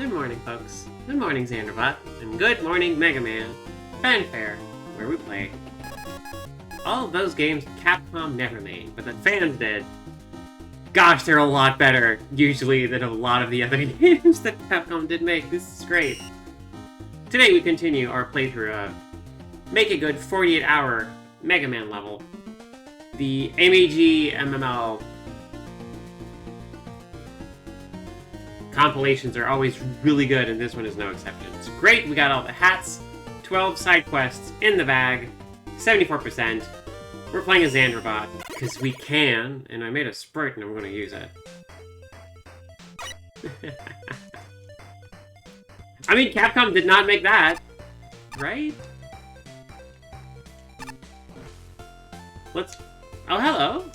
Good morning, folks. Good morning, Xanderbot. And good morning, Mega Man. Fanfare, where we play all of those games Capcom never made, but the fans did. Gosh, they're a lot better, usually, than a lot of the other games that Capcom did make. This is great. Today we continue our playthrough of Make a Good 48-Hour Mega Man level. The MAG MML compilations are always really good, and this one is no exception. It's great, we got all the hats, 12 side quests in the bag, 74%. We're playing as Xanderbot, because we can, and I made a sprite and I'm going to use it. I mean, Capcom did not make that, right? Let's... Oh, hello!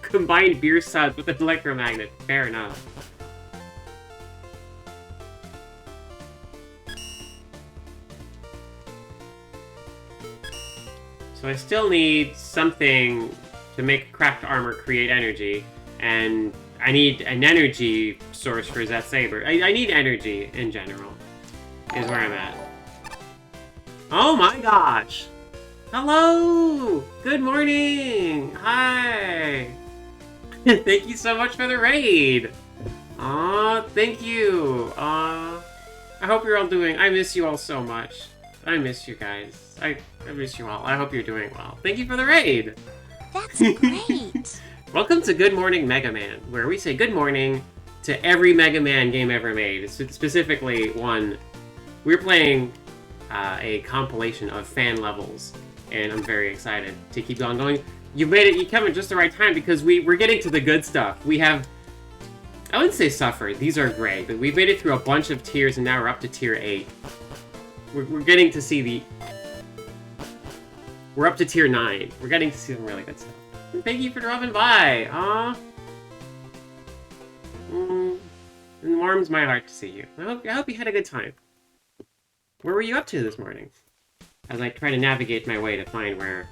Combined beer suds with an electromagnet. Fair enough. So I still need something to make craft armor create energy, and I need an energy source for Zeth Saber. I need energy in general, is where I'm at. Oh my gosh! Hello! Good morning! Hi! Thank you so much for the raid! Aw, thank you! I hope you're all doing... I miss you all so much. I miss you guys. I miss you all. I hope you're doing well. Thank you for the raid! That's great! Welcome to Good Morning Mega Man, where we say good morning to every Mega Man game ever made. Specifically, one. We're playing a compilation of fan levels, and I'm very excited to keep on going. You made it, you come at just the right time, because we're getting to the good stuff. We have, I wouldn't say suffered, these are great, but we've made it through a bunch of tiers, and now we're up to tier 8. We're getting to see the... We're up to tier 9. We're getting to see some really good stuff. Thank you for dropping by! Aw! It warms my heart to see you. I hope you had a good time. Where were you up to this morning? As I try to navigate my way to find where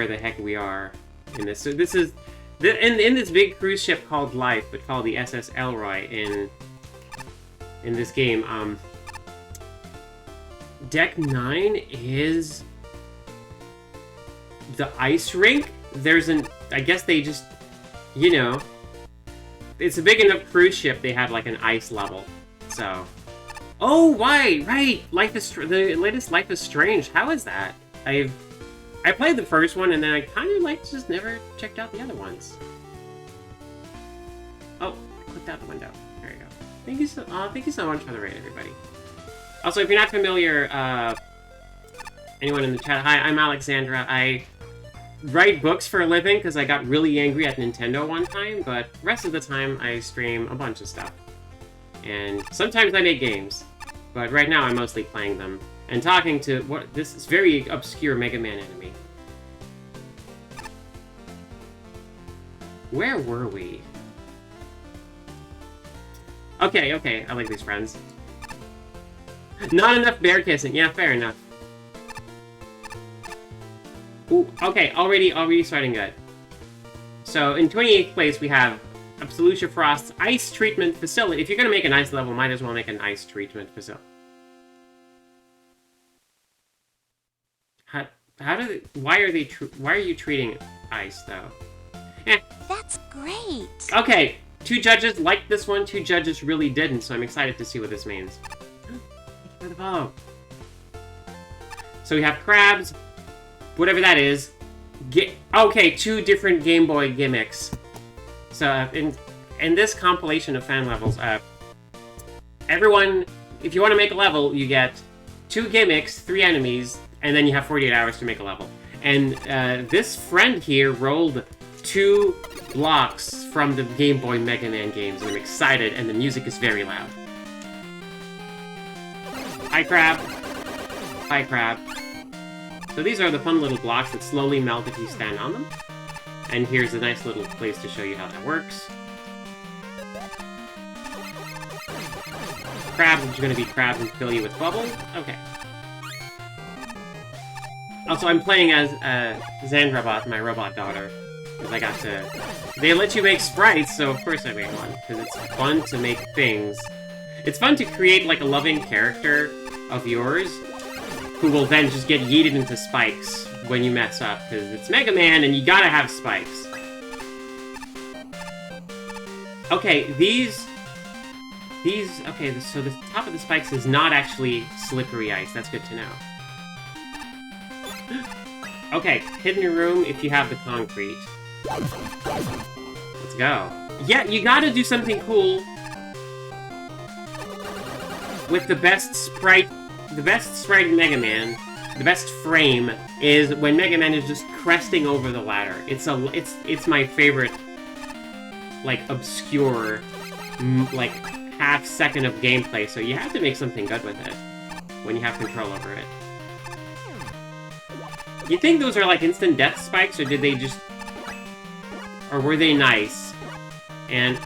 the heck we are in this. So this is... In this big cruise ship called Life, but called the SS Elroy in this game, Deck 9 is the ice rink. There's an... I guess they just... You know... It's a big enough cruise ship, they have like an ice level. So... Oh, why? Right! The latest Life is Strange. How is that? I played the first one, and then I kind of like just never checked out the other ones. Oh, I clicked out the window. There you go. Thank you so much for the raid, everybody. Also, if you're not familiar, anyone in the chat, hi, I'm Alexandra. I write books for a living because I got really angry at Nintendo one time, but the rest of the time I stream a bunch of stuff. And sometimes I make games, but right now I'm mostly playing them and talking to this is very obscure Mega Man enemy. Where were we? Okay, I like these friends. Not enough bear kissing. Yeah, fair enough. Ooh, okay, already starting good. So in 28th place we have Absolutia Frost's Ice Treatment Facility. If you're gonna make an ice level, might as well make an ice treatment facility. Why are you treating ice though? Eh. That's great! Okay, 2 judges liked this one, 2 judges really didn't, so I'm excited to see what this means. Thank you for the follow. So we have crabs, whatever that is. Okay, 2 different Game Boy gimmicks. So in this compilation of fan levels, everyone, if you want to make a level, you get 2 gimmicks, 3 enemies, and then you have 48 hours to make a level. And this friend here rolled 2 blocks from the Game Boy Mega Man games, and I'm excited, and the music is very loud. Hi, Crab. Hi, Crab. So these are the fun little blocks that slowly melt if you stand on them. And here's a nice little place to show you how that works. Crabs are going to be crabs and fill you with bubbles. Okay. Also, I'm playing as Xanderbot, my robot daughter. Because I got to... They let you make sprites, so of course I made one. Because it's fun to make things. It's fun to create, like, a loving character of yours, who will then just get yeeted into spikes when you mess up. Because it's Mega Man, and you gotta have spikes. Okay, these... Okay, so the top of the spikes is not actually slippery ice. That's good to know. Okay, hidden room if you have the concrete. Let's go. Yeah, you gotta do something cool with the best sprite in Mega Man. The best frame is when Mega Man is just cresting over the ladder. It's my favorite, like, obscure, like, half second of gameplay, so you have to make something good with it when you have control over it. You think those are like instant death spikes, or did they just... Or were they nice? And...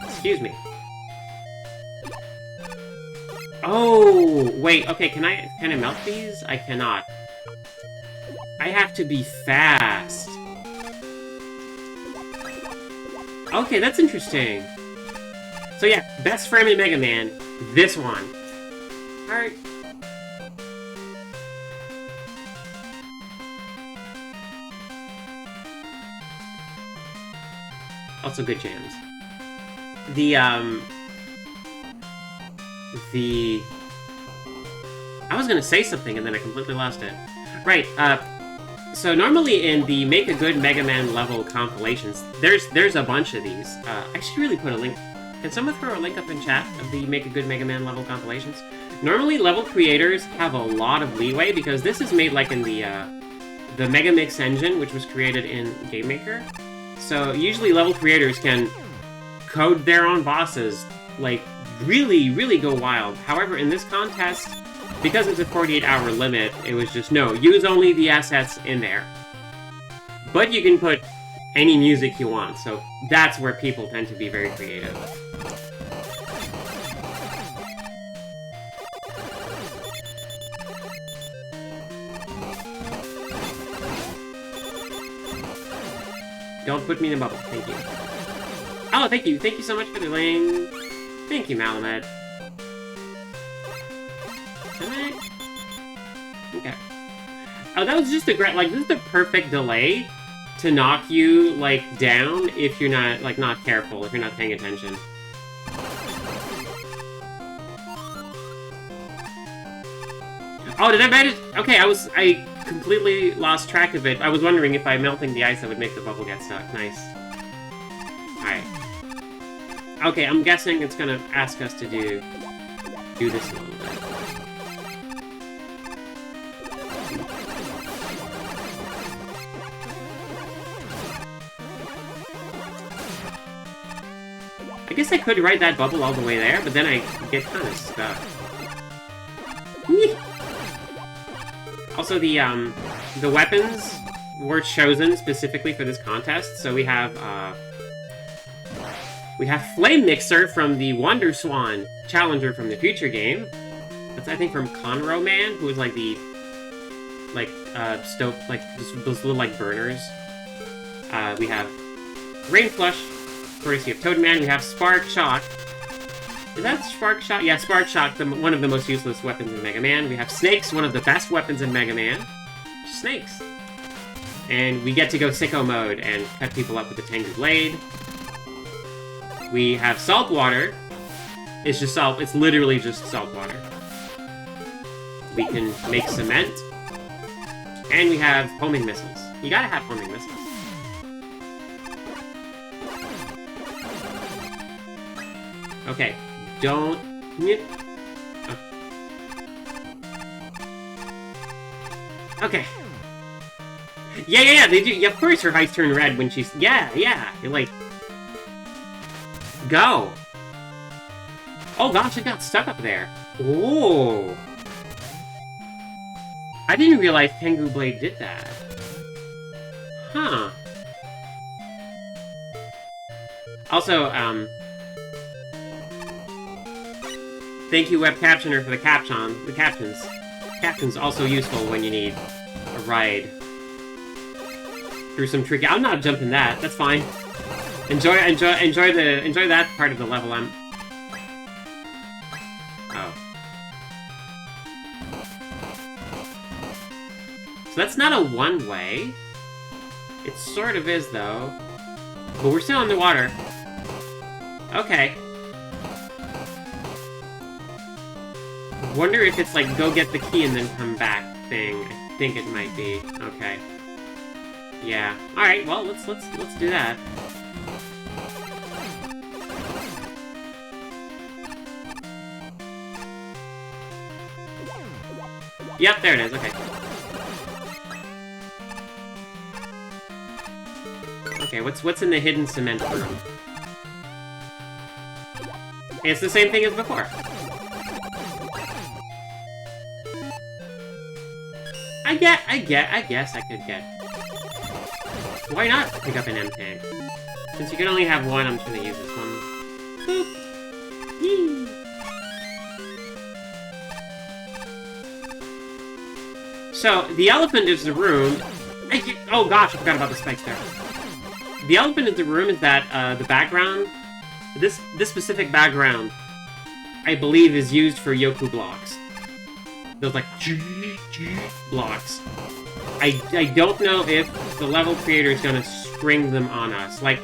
Excuse me. Oh! Wait, okay, can I melt these? I cannot. I have to be fast. Okay, that's interesting. So yeah, best frame in Mega Man, this one. Alright. Also good jams. I was gonna say something and then I completely lost it. Right, so normally in the Make a Good Mega Man level compilations, there's a bunch of these. I should really put a link. Can someone throw a link up in chat of the Make a Good Mega Man level compilations? Normally, level creators have a lot of leeway because this is made like in the Megamix engine, which was created in Game Maker. So usually level creators can code their own bosses, like really, really go wild. However, in this contest, because it's a 48-hour limit, it was just, no, use only the assets in there. But you can put any music you want, so that's where people tend to be very creative. Don't put me in a bubble, thank you. Oh, thank you so much for the link. Thank you, Malamed. Okay. Oh, that was just a great, like, this is the perfect delay to knock you, like, down if you're not, like, not careful, if you're not paying attention. Oh, did I manage? Okay, I completely lost track of it. I was wondering if by melting the ice, I would make the bubble get stuck. Nice. Alright. Okay, I'm guessing it's gonna ask us to do this a little bit. I guess I could ride that bubble all the way there, but then I get kind of stuck. Whee! Also, the weapons were chosen specifically for this contest, so we have Flame Mixer from the Wonder Swan Challenger from the Future game. That's, I think, from Conroe Man, who was like the, stove, like, those little, like, burners. We have Rain Flush, courtesy of Toadman. We have Spark Shock. Is that Spark Shock? Yeah, Spark Shock, one of the most useless weapons in Mega Man. We have Snakes, one of the best weapons in Mega Man. Snakes. And we get to go sicko mode and cut people up with the Tengu Blade. We have Salt Water. It's just salt. It's literally just salt water. We can make cement. And we have homing missiles. You gotta have homing missiles. Okay, don't... Okay. Yeah, they do. Yeah, of course her eyes turn red when she's... Yeah, you're like... Go! Oh gosh, it got stuck up there. Oh! I didn't realize Tengu Blade did that. Huh. Also, thank you, Web Captioner, for the captions. Captain's also useful when you need a ride through some tricky. I'm not jumping that. That's fine. Enjoy that part of the level. Oh. So that's not a one-way. It sort of is, though. But we're still underwater. Okay. Wonder if it's like go get the key and then come back thing. I think it might be. Okay. Yeah. All right. Well, let's do that. Yep, there it is. Okay. Okay, what's in the hidden cement room? It's the same thing as before. I guess I could get. Why not pick up an M-Tank? Since you can only have one, I'm just gonna use this one. Boop. Yee. So, the elephant is the room. Oh gosh, I forgot about the spikes there. The elephant in the room is that the background. This specific background, I believe, is used for Yoku blocks. Those like blocks. I don't know if the level creator is gonna spring them on us. Like,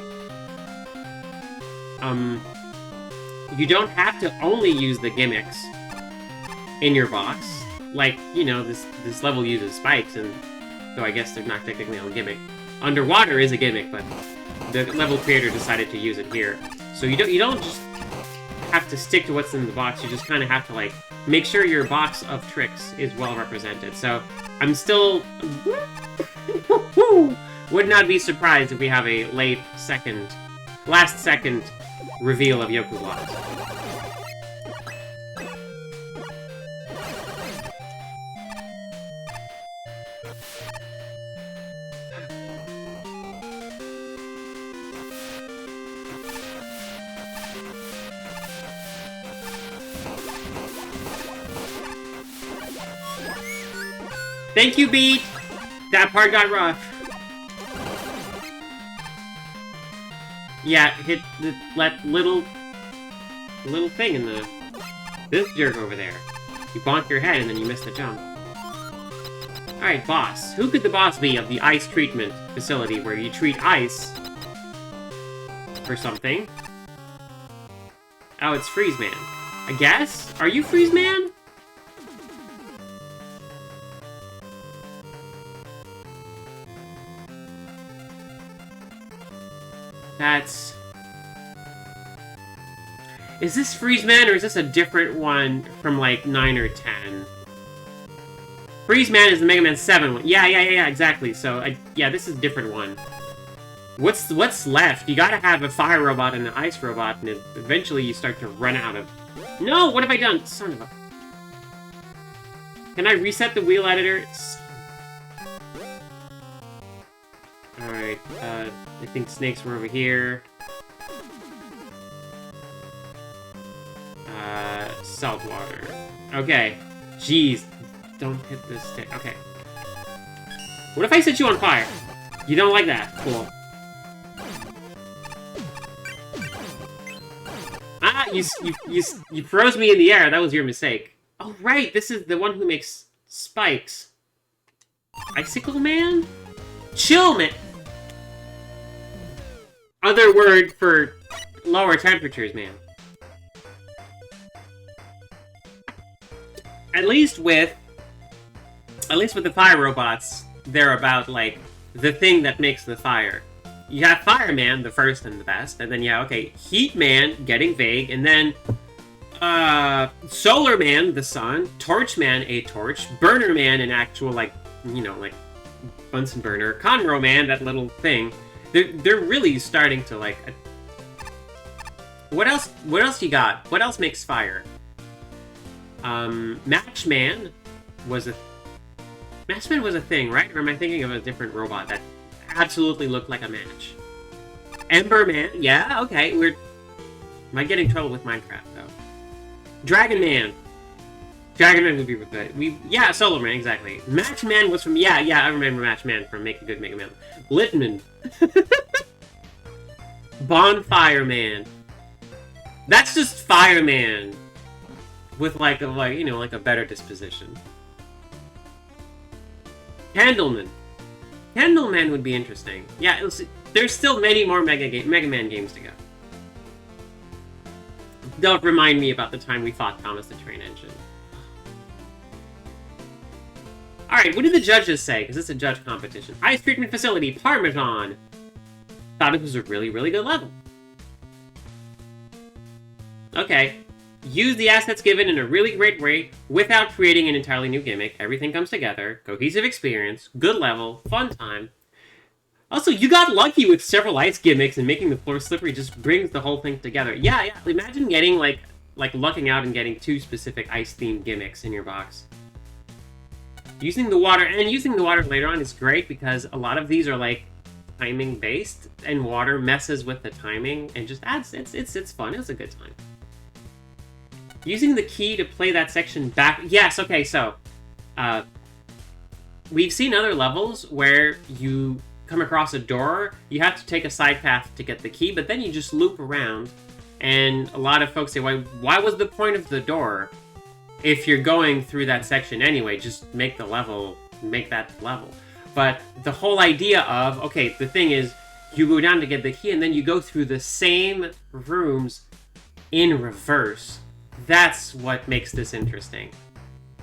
you don't have to only use the gimmicks in your box. Like, you know, this level uses spikes, and so I guess they're not technically on gimmick. Underwater is a gimmick, but the level creator decided to use it here. So you don't just have to stick to what's in the box. You just kind of have to like make sure your box of tricks is well represented. So I'm still would not be surprised if we have a last second reveal of Yoku blocks. Thank you, Beat! That part got rough. Yeah, hit that little thing in the... This jerk over there. You bonk your head and then you miss the jump. Alright, boss. Who could the boss be of the ice treatment facility where you treat ice for something? Oh, it's Freeze Man. I guess? Are you Freeze Man? That's... Is this Freeze Man, or is this a different one from, like, 9 or 10? Freeze Man is the Mega Man 7 one. Yeah, exactly. So, yeah, this is a different one. What's left? You gotta have a fire robot and an ice robot, and eventually you start to run out of... No! What have I done? Son of a... Can I reset the wheel editor? Alright, I think snakes were over here. Salt water. Okay. Jeez. Don't hit this stick. Okay. What if I set you on fire? You don't like that. Cool. Ah, you froze me in the air. That was your mistake. Oh, right. This is the one who makes spikes. Icicle Man? Chill Man. Other word for lower temperatures, man. At least with the fire robots, they're about, like, the thing that makes the fire. You have Fireman, the first and the best, and then, yeah, okay, Heat Man, getting vague, and then, Solar Man, the sun, Torch Man, a torch, Burner Man, an actual, like, you know, like, Bunsen burner, Conroe Man, that little thing. They're really starting to, like... What else you got? What else makes fire? Matchman was a... Matchman was a thing, right? Or am I thinking of a different robot that absolutely looked like a match? Ember Man, yeah, okay, Might get in trouble with Minecraft, though. Dragon Man. Dragon Man would be with it. Yeah, Solar Man, exactly. Match Man was from, yeah, I remember Match Man from Make a Good Mega Man. Litman. Bonfire Man. That's just Fireman with like a better disposition. Candleman. Candleman would be interesting. Yeah, there's still many more Mega Man games to go. Don't remind me about the time we fought Thomas the Train Engine. Alright, what did the judges say? Because it's a judge competition. Ice Treatment Facility, Parmesan. Thought it was a really, really good level. Okay. Use the assets given in a really great way without creating an entirely new gimmick. Everything comes together. Cohesive experience. Good level. Fun time. Also, you got lucky with several ice gimmicks, and making the floor slippery just brings the whole thing together. Yeah. Imagine getting, like lucking out and getting 2 specific ice-themed gimmicks in your box. Using the water later on is great because a lot of these are, like, timing-based, and water messes with the timing and just adds... It's fun. It's a good time. Using the key to play that section back... Yes, okay, so... we've seen other levels where you come across a door, you have to take a side path to get the key, but then you just loop around, and a lot of folks say, why was the point of the door? If you're going through that section anyway, just make that level. But the whole idea of, okay, the thing is, you go down to get the key, and then you go through the same rooms in reverse. That's what makes this interesting.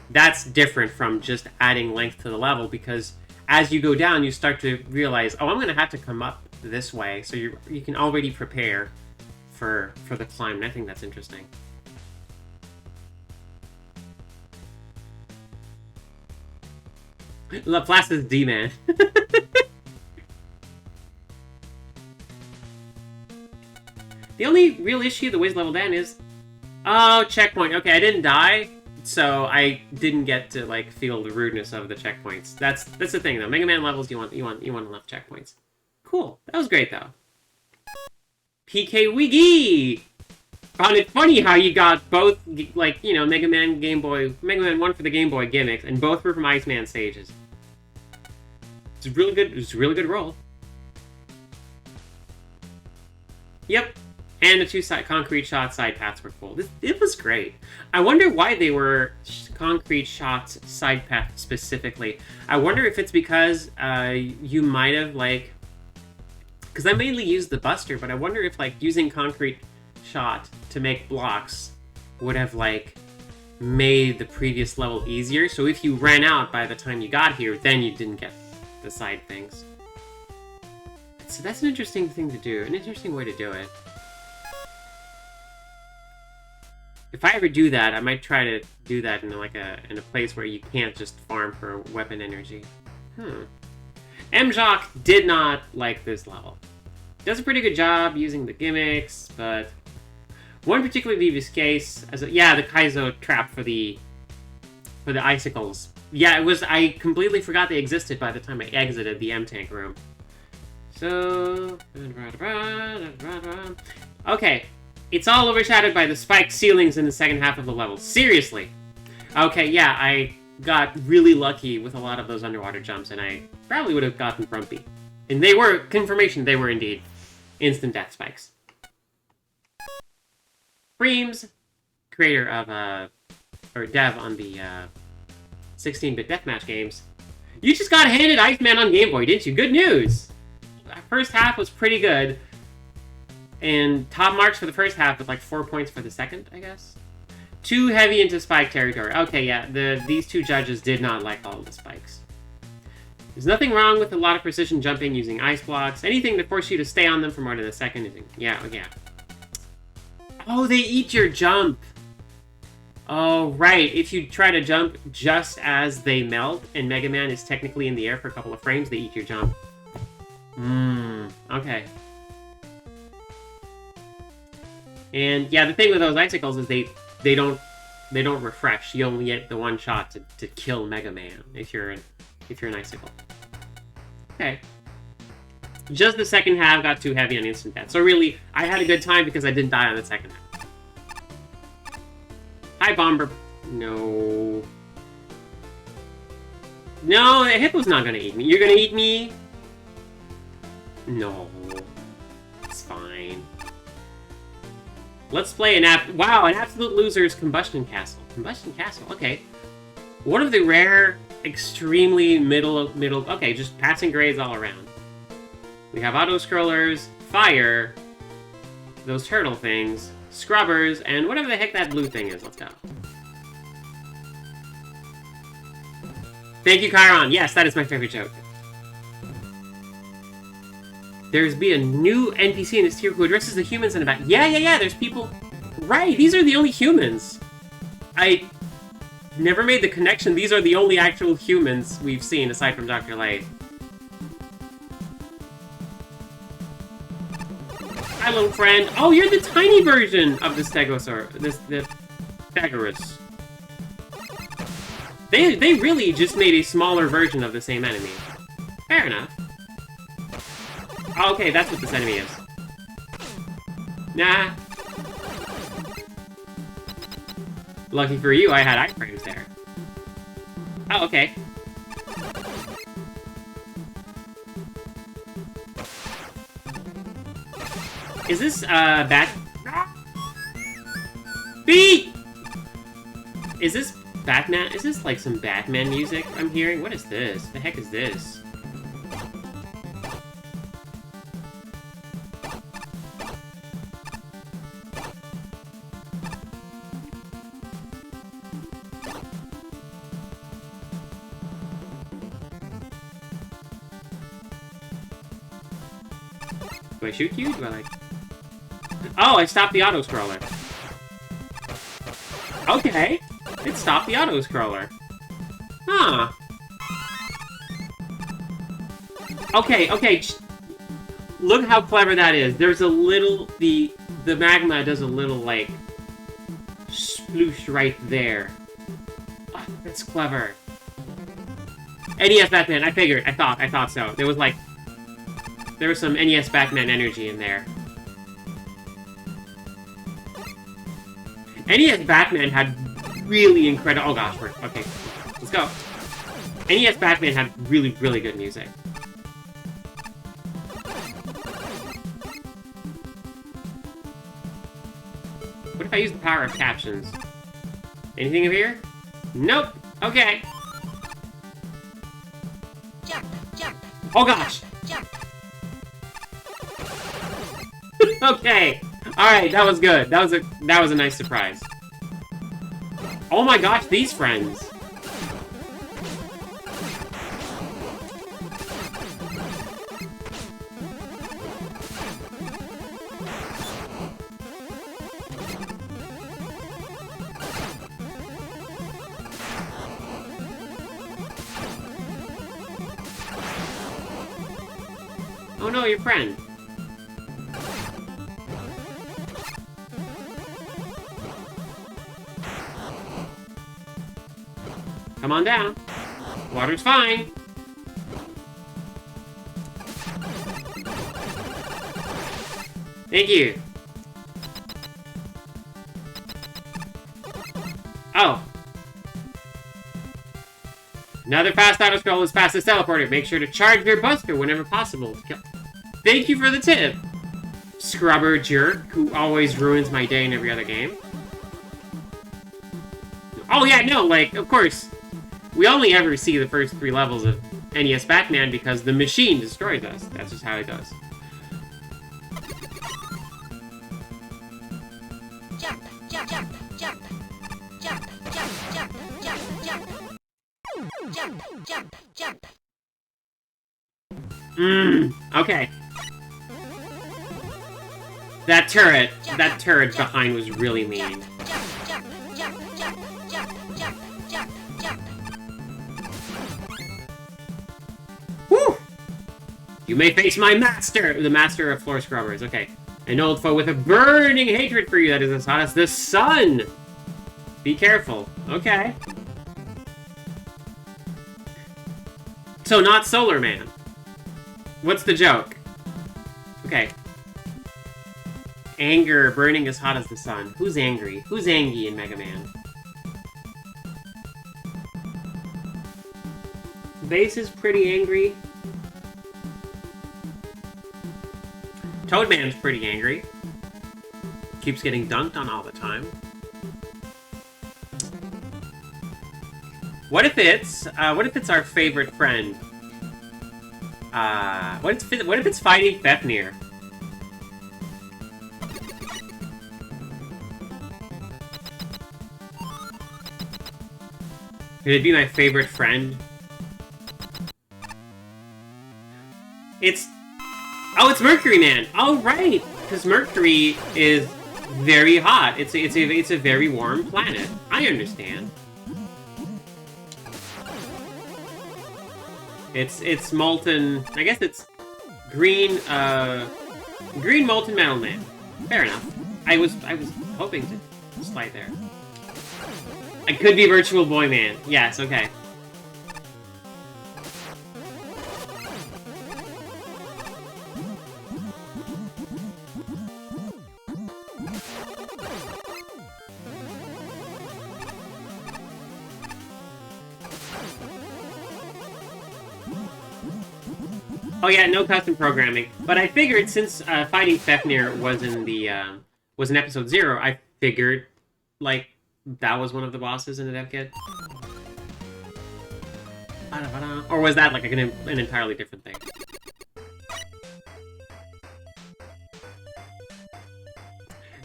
That's different from just adding length to the level, because as you go down, you start to realize, oh, I'm going to have to come up this way, so you can already prepare for the climb, and I think that's interesting. Laplace is D-Man. The only real issue the Wiz level down is... Oh, checkpoint. Okay, I didn't die, so I didn't get to, like, feel the rudeness of the checkpoints. That's the thing, though. Mega Man levels, you want enough checkpoints. Cool. That was great, though. PK Wiggy! Found it funny how you got both, like, Mega Man 1 for the Game Boy gimmicks, and both were from Iceman stages. It's really good. It's a really good roll. Yep. And the 2 concrete shot side paths were cool. It was great. I wonder why they were concrete shots side path specifically. I wonder if it's because you might have, like... Because I mainly used the Buster, but I wonder if, like, using concrete shot to make blocks would have, like, made the previous level easier. So if you ran out by the time you got here, then you didn't get the side things. So that's an interesting thing to do. An interesting way to do it. If I ever do that, I might try to do that in a place where you can't just farm for weapon energy. M-Jock did not like this level. Does a pretty good job using the gimmicks, but one particularly devious case, the Kaizo trap for the icicles. Yeah, I completely forgot they existed by the time I exited the M-Tank room. So... Okay. It's all overshadowed by the spiked ceilings in the second half of the level. Seriously! Okay, yeah, I got really lucky with a lot of those underwater jumps, and I probably would have gotten Grumpy. And they were, confirmation, they were indeed instant death spikes. Freems, creator of, or dev on the, 16-bit deathmatch games. You just got handed Iceman on Game Boy, didn't you? Good news! That first half was pretty good. And top marks for the first half with like 4 points for the second, I guess. Too heavy into spike territory. Okay, yeah, these 2 judges did not like all of the spikes. There's nothing wrong with a lot of precision jumping using ice blocks. Anything to force you to stay on them for more than a second. Yeah. Oh, they eat your jump. Oh, right. If you try to jump just as they melt, and Mega Man is technically in the air for a couple of frames, they eat your jump. Okay. And yeah, the thing with those icicles is they don't refresh. You only get the one shot to kill Mega Man if you're an icicle. Okay. Just the second half got too heavy on instant death. So really, I had a good time because I didn't die on the second half. Hi, No. No, the hippo's not gonna eat me. You're gonna eat me? No. It's fine. Let's play an Wow, an Absolute Loser's Combustion Castle. Combustion Castle, okay. One of the rare, extremely middle... Okay, just passing grades all around. We have auto-scrollers, fire, those turtle things, scrubbers, and whatever the heck that blue thing is. Let's go. Thank you, Chiron. Yes, that is my favorite joke. There's be a new NPC in this tier who addresses the humans in the back. Yeah, there's people... Right, these are the only humans. I never made the connection. These are the only actual humans we've seen, aside from Dr. Light. Hi, little friend. Oh, you're the tiny version of the Stegosaur. The Stegosaurus. They really just made a smaller version of the same enemy. Fair enough. Oh, okay, that's what this enemy is. Nah. Lucky for you, I had iframes there. Oh, okay. Is this, Bat... Beat! Is this Batman? Is this, like, some Batman music I'm hearing? What is this? The heck is this? Do I shoot you? Do I, like... Oh, I stopped the auto-scroller. Okay. It stopped the auto-scroller. Huh. Okay. Look how clever that is. There's a little... The magma does a little, like... sploosh right there. Oh, that's clever. NES Batman, I figured. I thought so. There was, like... There was some NES Batman energy in there. NES Batman had really incredible... Oh gosh, okay. Let's go. NES Batman had really, really good music. What if I use the power of captions? Anything over here? Nope. Okay. Oh gosh! Okay. Alright, that was good. That was a nice surprise. Oh my gosh, these friends. Oh no, your friend. Come on down. Water's fine. Thank you. Oh. Another fast auto scroll is past this teleporter. Make sure to charge your buster whenever possible. Thank you for the tip. Scrubber jerk, who always ruins my day in every other game. Oh yeah, no, like, of course. We only ever see the first 3 levels of NES Batman because the machine destroys us. That's just how it goes. Jump, jump, jump, jump, jump, jump, jump, jump, jump, jump, jump, jump. Okay. That turret behind was really mean. Woo! You may face my master! The master of floor scrubbers, okay. An old foe with a burning hatred for you that is as hot as the sun! Be careful. Okay. So, not Solar Man. What's the joke? Okay. Anger, burning as hot as the sun. Who's angry? Who's angry in Mega Man? base is pretty angry. Toadman's pretty angry. Keeps getting dunked on all the time. What if it's our favorite friend? What if it's fighting Fafnir? Could it be my favorite friend? It's Mercury Man. Oh right, because Mercury is very hot. It's a very warm planet. I understand. It's molten. I guess it's green. Green molten metal man. Fair enough. I was hoping to slide there. I could be Virtual Boy Man. Yes. Okay. Oh yeah, no custom programming. But I figured since fighting Fafnir was in the was in episode 0, I figured like that was one of the bosses in the dev kit. Or was that like an entirely different thing?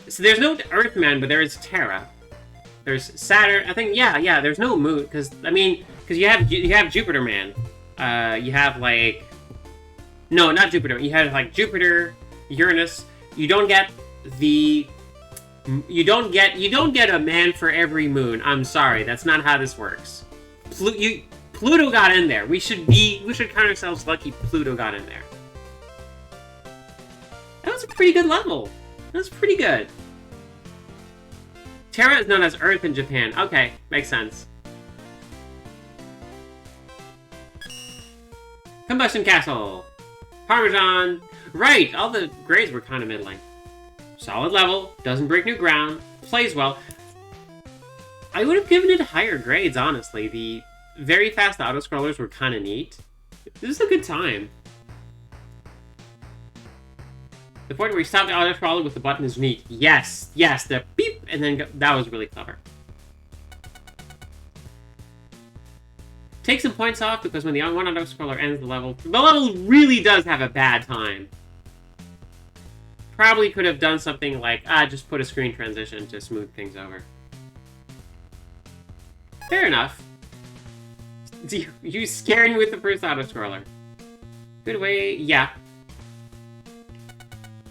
So there's no Earthman, but there is Terra. There's Saturn. I think yeah. There's no Moon because you have Jupiter Man. You have like. No, not Jupiter. You have like Jupiter, Uranus. You don't get a man for every moon. I'm sorry, that's not how this works. Pluto got in there. We should count ourselves lucky Pluto got in there. That was a pretty good level. That was pretty good. Terra is known as Earth in Japan. Okay, makes sense. Combustion Castle. Parmesan. Right, all the grades were kind of middling. Solid level, doesn't break new ground, plays well. I would have given it higher grades, honestly. The very fast auto-scrollers were kind of neat. This is a good time. The point where you stop the auto-scroller with the button is neat. Yes, the beep, and then that was really clever. Take some points off because when the one auto-scroller ends the level really does have a bad time. Probably could have done something like, just put a screen transition to smooth things over. Fair enough. You scared me with the first auto-scroller. Good way, yeah.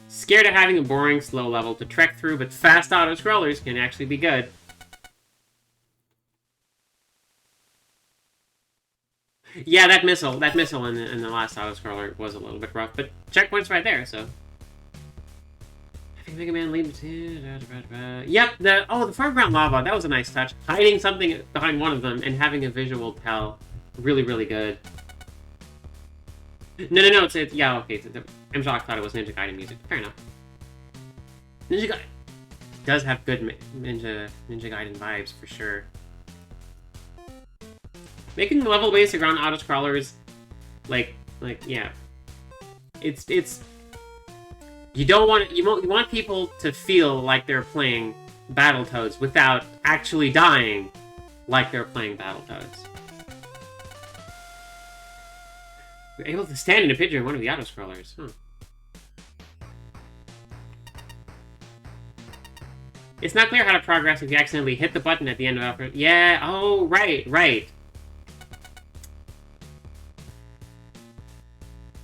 Scared of having a boring, slow level to trek through, but fast auto-scrollers can actually be good. Yeah, that missile in the last auto-scroller was a little bit rough, but checkpoint's right there, so... Mega Man lead to... Yep, the foreground lava, that was a nice touch. Hiding something behind one of them and having a visual tell. Really, really good. No, it's yeah, okay. M-Shock thought it was Ninja Gaiden music. Fair enough. Ninja Gaiden does have good Ninja Gaiden vibes, for sure. Making the level basic around auto-scrollers, like, yeah. It's... You want people to feel like they're playing Battletoads without actually dying like they're playing Battletoads. You're able to stand in a picture in one of the auto-scrollers, huh. It's not clear how to progress if you accidentally hit the button at the end of it. Yeah, oh, right.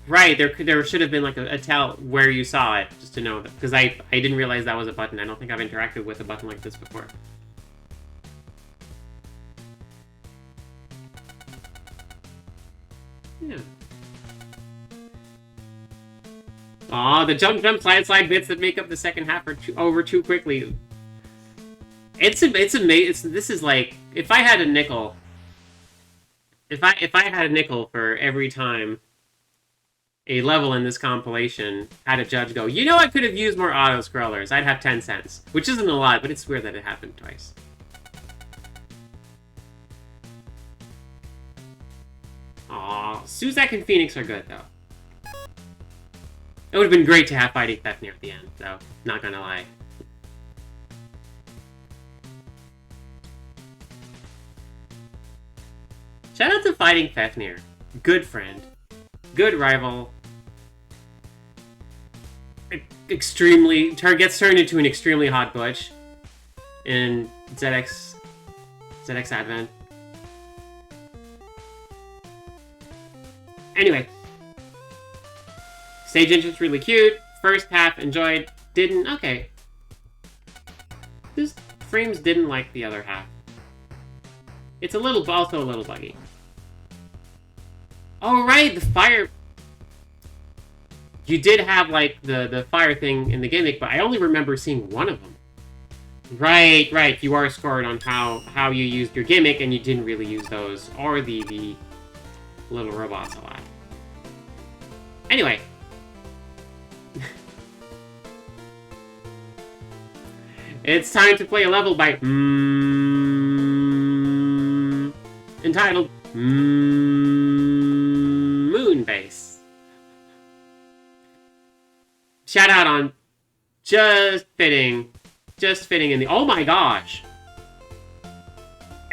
Right, there should have been like a tell where you saw it, just to know that, because I didn't realize that was a button. I don't think I've interacted with a button like this before. Yeah. Aw, the jump, slide bits that make up the second half are over too quickly. It's amazing. This is like, if I had a nickel for every time a level in this compilation had a judge go, you know, I could have used more auto-scrollers, I'd have 10 cents. Which isn't a lot, but it's weird that it happened twice. Aw, balls. Suzak and Phoenix are good, though. It would have been great to have Fighting Fafnir at the end, though. Not gonna lie. Shout out to Fighting Fafnir. Good friend. Good rival. Extremely... gets turned into an extremely hot butch in ZX Advent. Anyway. Stage entrance really cute. First half enjoyed. Didn't... Okay. This frames didn't like the other half. It's also a little buggy. Oh, right, the fire... You did have, like, the fire thing in the gimmick, but I only remember seeing one of them. Right. You are scored on how you used your gimmick, and you didn't really use those, or the little robots a lot. Anyway. It's time to play a level by... entitled... Moonbase. Shout out on just fitting in the... Oh my gosh!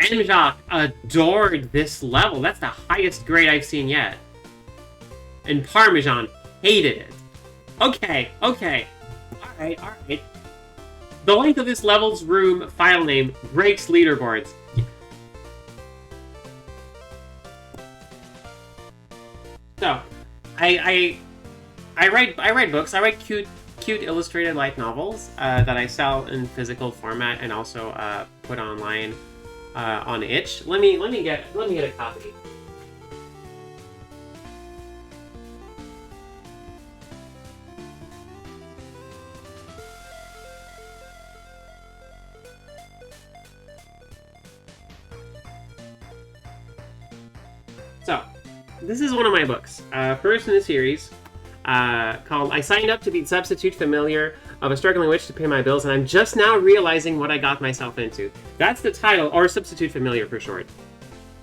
Mjock adored this level. That's the highest grade I've seen yet. And Parmesan hated it. Okay. Alright. The length of this level's room file name breaks leaderboards. So, I write books. I write cute illustrated light novels that I sell in physical format and also put online on itch. Let me get a copy. So, this is one of my books. First in the series, called I Signed Up to Be Substitute Familiar of a Struggling Witch to Pay My Bills, and I'm just now realizing what I got myself into. That's the title, or Substitute Familiar for short.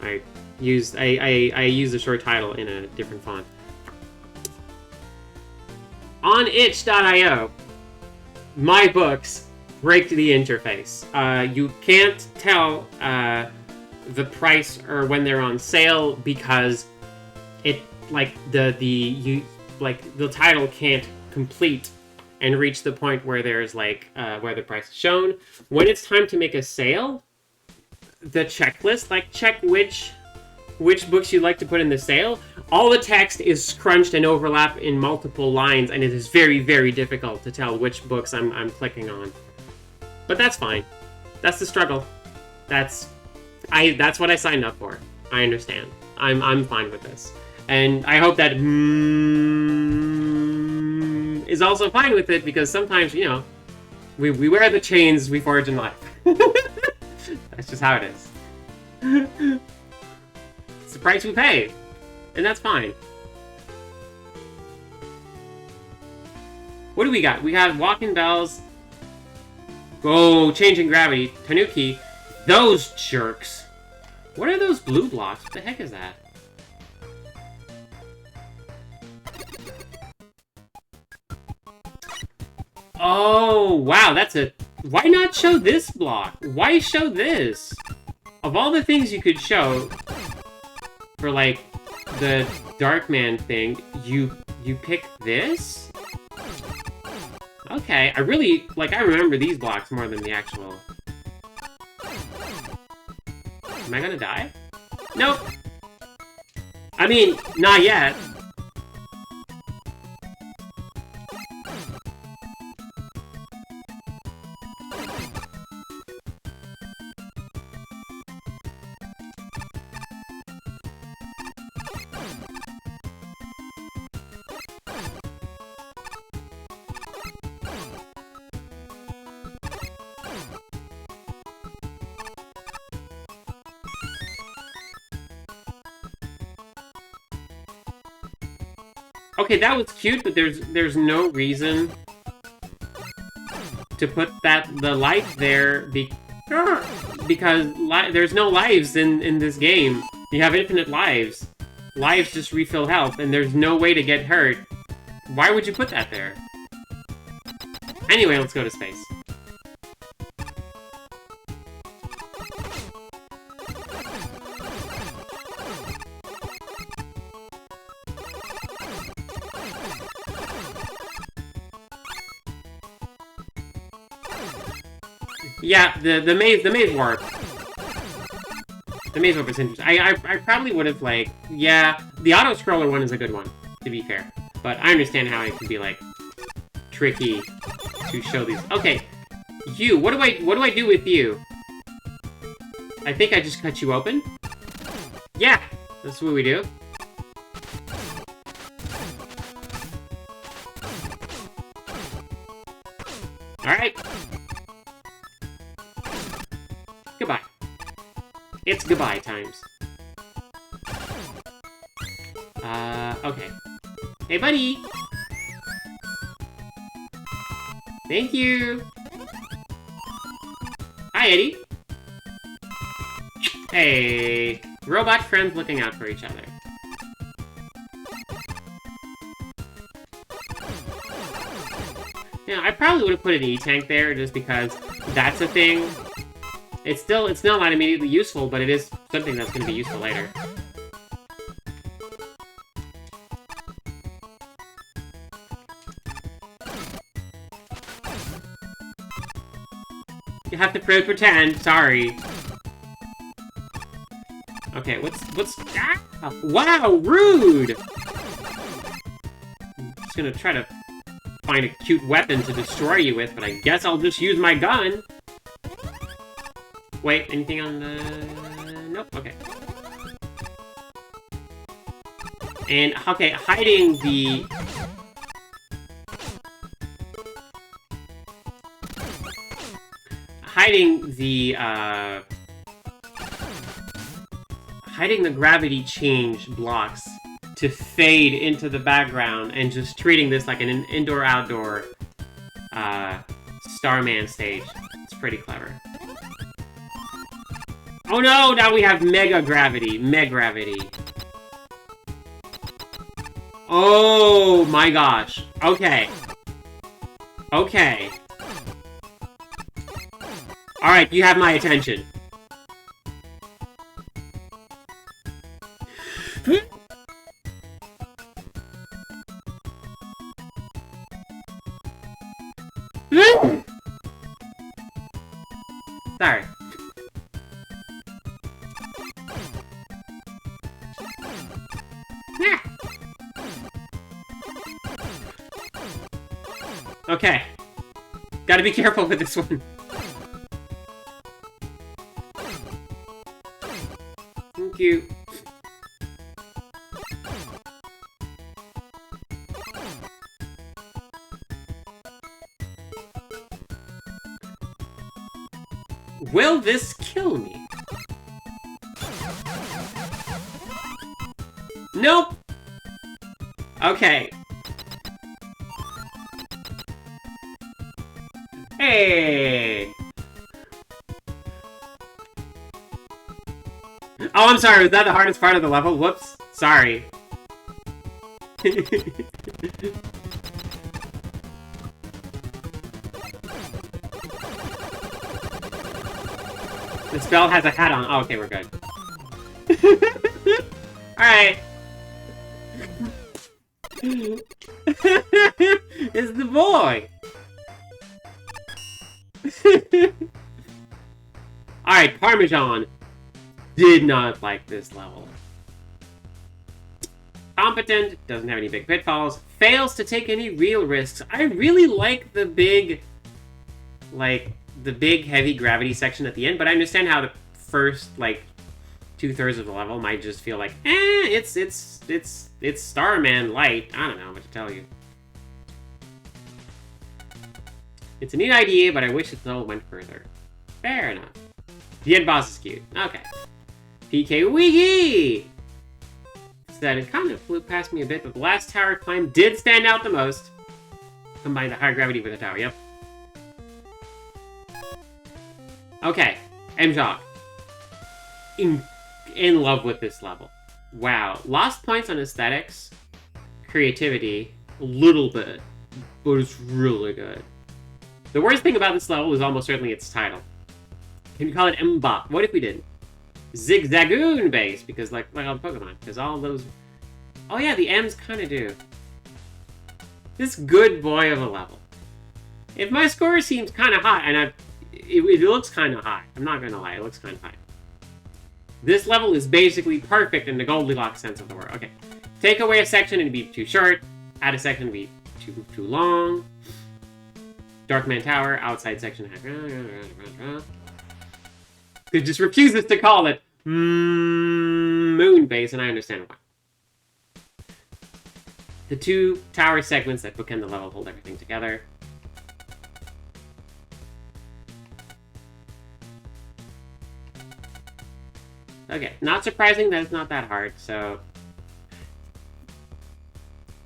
I used the short title in a different font. On itch.io, my books break the interface. You can't tell the price or when they're on sale because it the title can't complete and reach the point where there's where the price is shown. When it's time to make a sale, the checklist, check which books you'd like to put in the sale, all the text is scrunched and overlap in multiple lines, and it is very, very difficult to tell which books I'm clicking on. But that's fine. That's the struggle. That's what I signed up for. I understand. I'm fine with this. And I hope that is also fine with it, because sometimes, we wear the chains we forge in life. That's just how it is. It's the price we pay. And that's fine. What do we got? We got Walking Bells. Oh, Changing Gravity. Tanuki. Those jerks. What are those blue blocks? What the heck is that? Oh, wow, that's a... Why not show this block? Why show this? Of all the things you could show for, the Darkman thing, you pick this? Okay, I really... I remember these blocks more than the actual... Am I gonna die? Nope. I mean, not yet. Okay, that was cute, but there's no reason to put the light there because there's no lives in this game. You have infinite lives. lives just refill health, and there's no way to get hurt, why would you put that there? Anyway, let's go to space. Yeah, the maze warp. The maze warp is interesting. I probably would have, like, yeah, the auto-scroller one is a good one, to be fair. But I understand how it can be, like, tricky to show these. Okay, you, what do I do with you? I think I just cut you open? Yeah, that's what we do. Alright. Goodbye. It's goodbye times. Okay. Hey, buddy! Thank you! Hi, Eddie! Hey! Robot friends looking out for each other. Yeah, I probably would have put an E-Tank there just because that's a thing. It's not immediately useful, but it is something that's going to be useful later. You have to pretend, sorry. Okay, what's ah! Wow, rude! I'm just gonna try to find a cute weapon to destroy you with, but I guess I'll just use my gun. Wait, anything on the... Nope, okay. And, okay, hiding the... Hiding the gravity change blocks to fade into the background and just treating this like an indoor-outdoor Starman stage. It's pretty clever. Oh no! Now we have Mega Gravity. Megravity. Oh my gosh. Okay. Okay. Alright, you have my attention. Sorry. Okay. Gotta be careful with this one. Thank you. Will this kill me? Nope! Okay. Hey! Oh, I'm sorry, was that the hardest part of the level? Whoops. Sorry. The spell has a hat on. Oh, okay, we're good. Alright. It's the boy! Alright, Parmesan did not like this level. Competent, doesn't have any big pitfalls, fails to take any real risks. I really like the big, heavy gravity section at the end, but I understand how the first, 2/3 of the level might just feel like, it's Starman light. I don't know what to tell you. It's a neat idea, but I wish it still went further. Fair enough. The end boss is cute. Okay. PK Wiggy! That it kind of flew past me a bit, but the last tower climb did stand out the most. Combine the higher gravity with the tower, yep. Okay, M-Jock. In love with this level. Wow. Lost points on aesthetics, creativity, a little bit, but it's really good. The worst thing about this level is almost certainly its title. Can you call it Mbop? What if we didn't? Zigzagoon base, because like on Pokemon, because all those... Oh yeah, the M's kind of do. This good boy of a level. If my score seems kind of high, and it looks kind of high. I'm not gonna lie, it looks kind of high. This level is basically perfect in the Goldilocks sense of the word. Okay, take away a section and it'd be too short. Add a section and it'd be too long. Darkman Tower, outside section. It just refuses to call it Moon Base, and I understand why. The two tower segments that bookend the level hold everything together. Okay, not surprising that it's not that hard, so...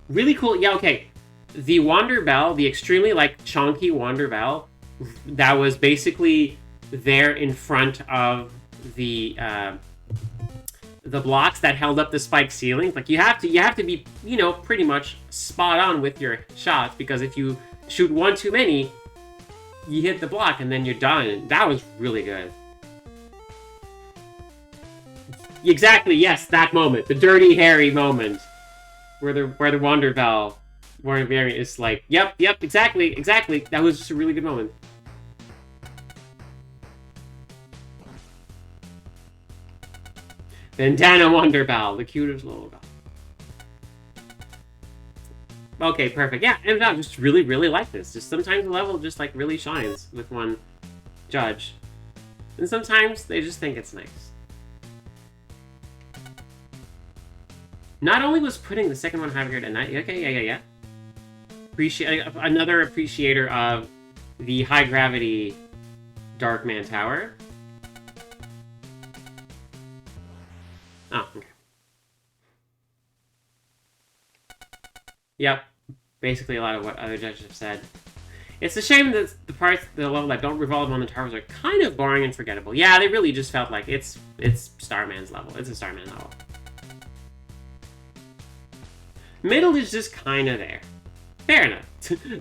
Really cool, yeah, okay. The Wander Bell, the extremely, like, chunky Wander Bell, that was basically there in front of the blocks that held up the spike ceilings. Like, you have to be, you know, pretty much spot on with your shots, because if you shoot one too many, you hit the block and then you're done. That was really good. Exactly, yes, that moment. The Dirty Harry moment. Where the Wander Bell variant is like, yep, exactly. That was just a really good moment. Bandana Wander Bell, the cutest little bell. Okay, perfect. Yeah, and I just really like this. Just sometimes the level just like really shines with one judge. And sometimes they just think it's nice. Not only was putting the second one higher at night, okay, yeah. Another appreciator of the high gravity Darkman Tower. Oh, okay. Yep, basically a lot of what other judges have said. It's a shame that the parts of the level that don't revolve on the towers are kind of boring and forgettable. Yeah, they really just felt like it's Starman's level. It's a Starman level. Middle is just kind of there. Fair enough.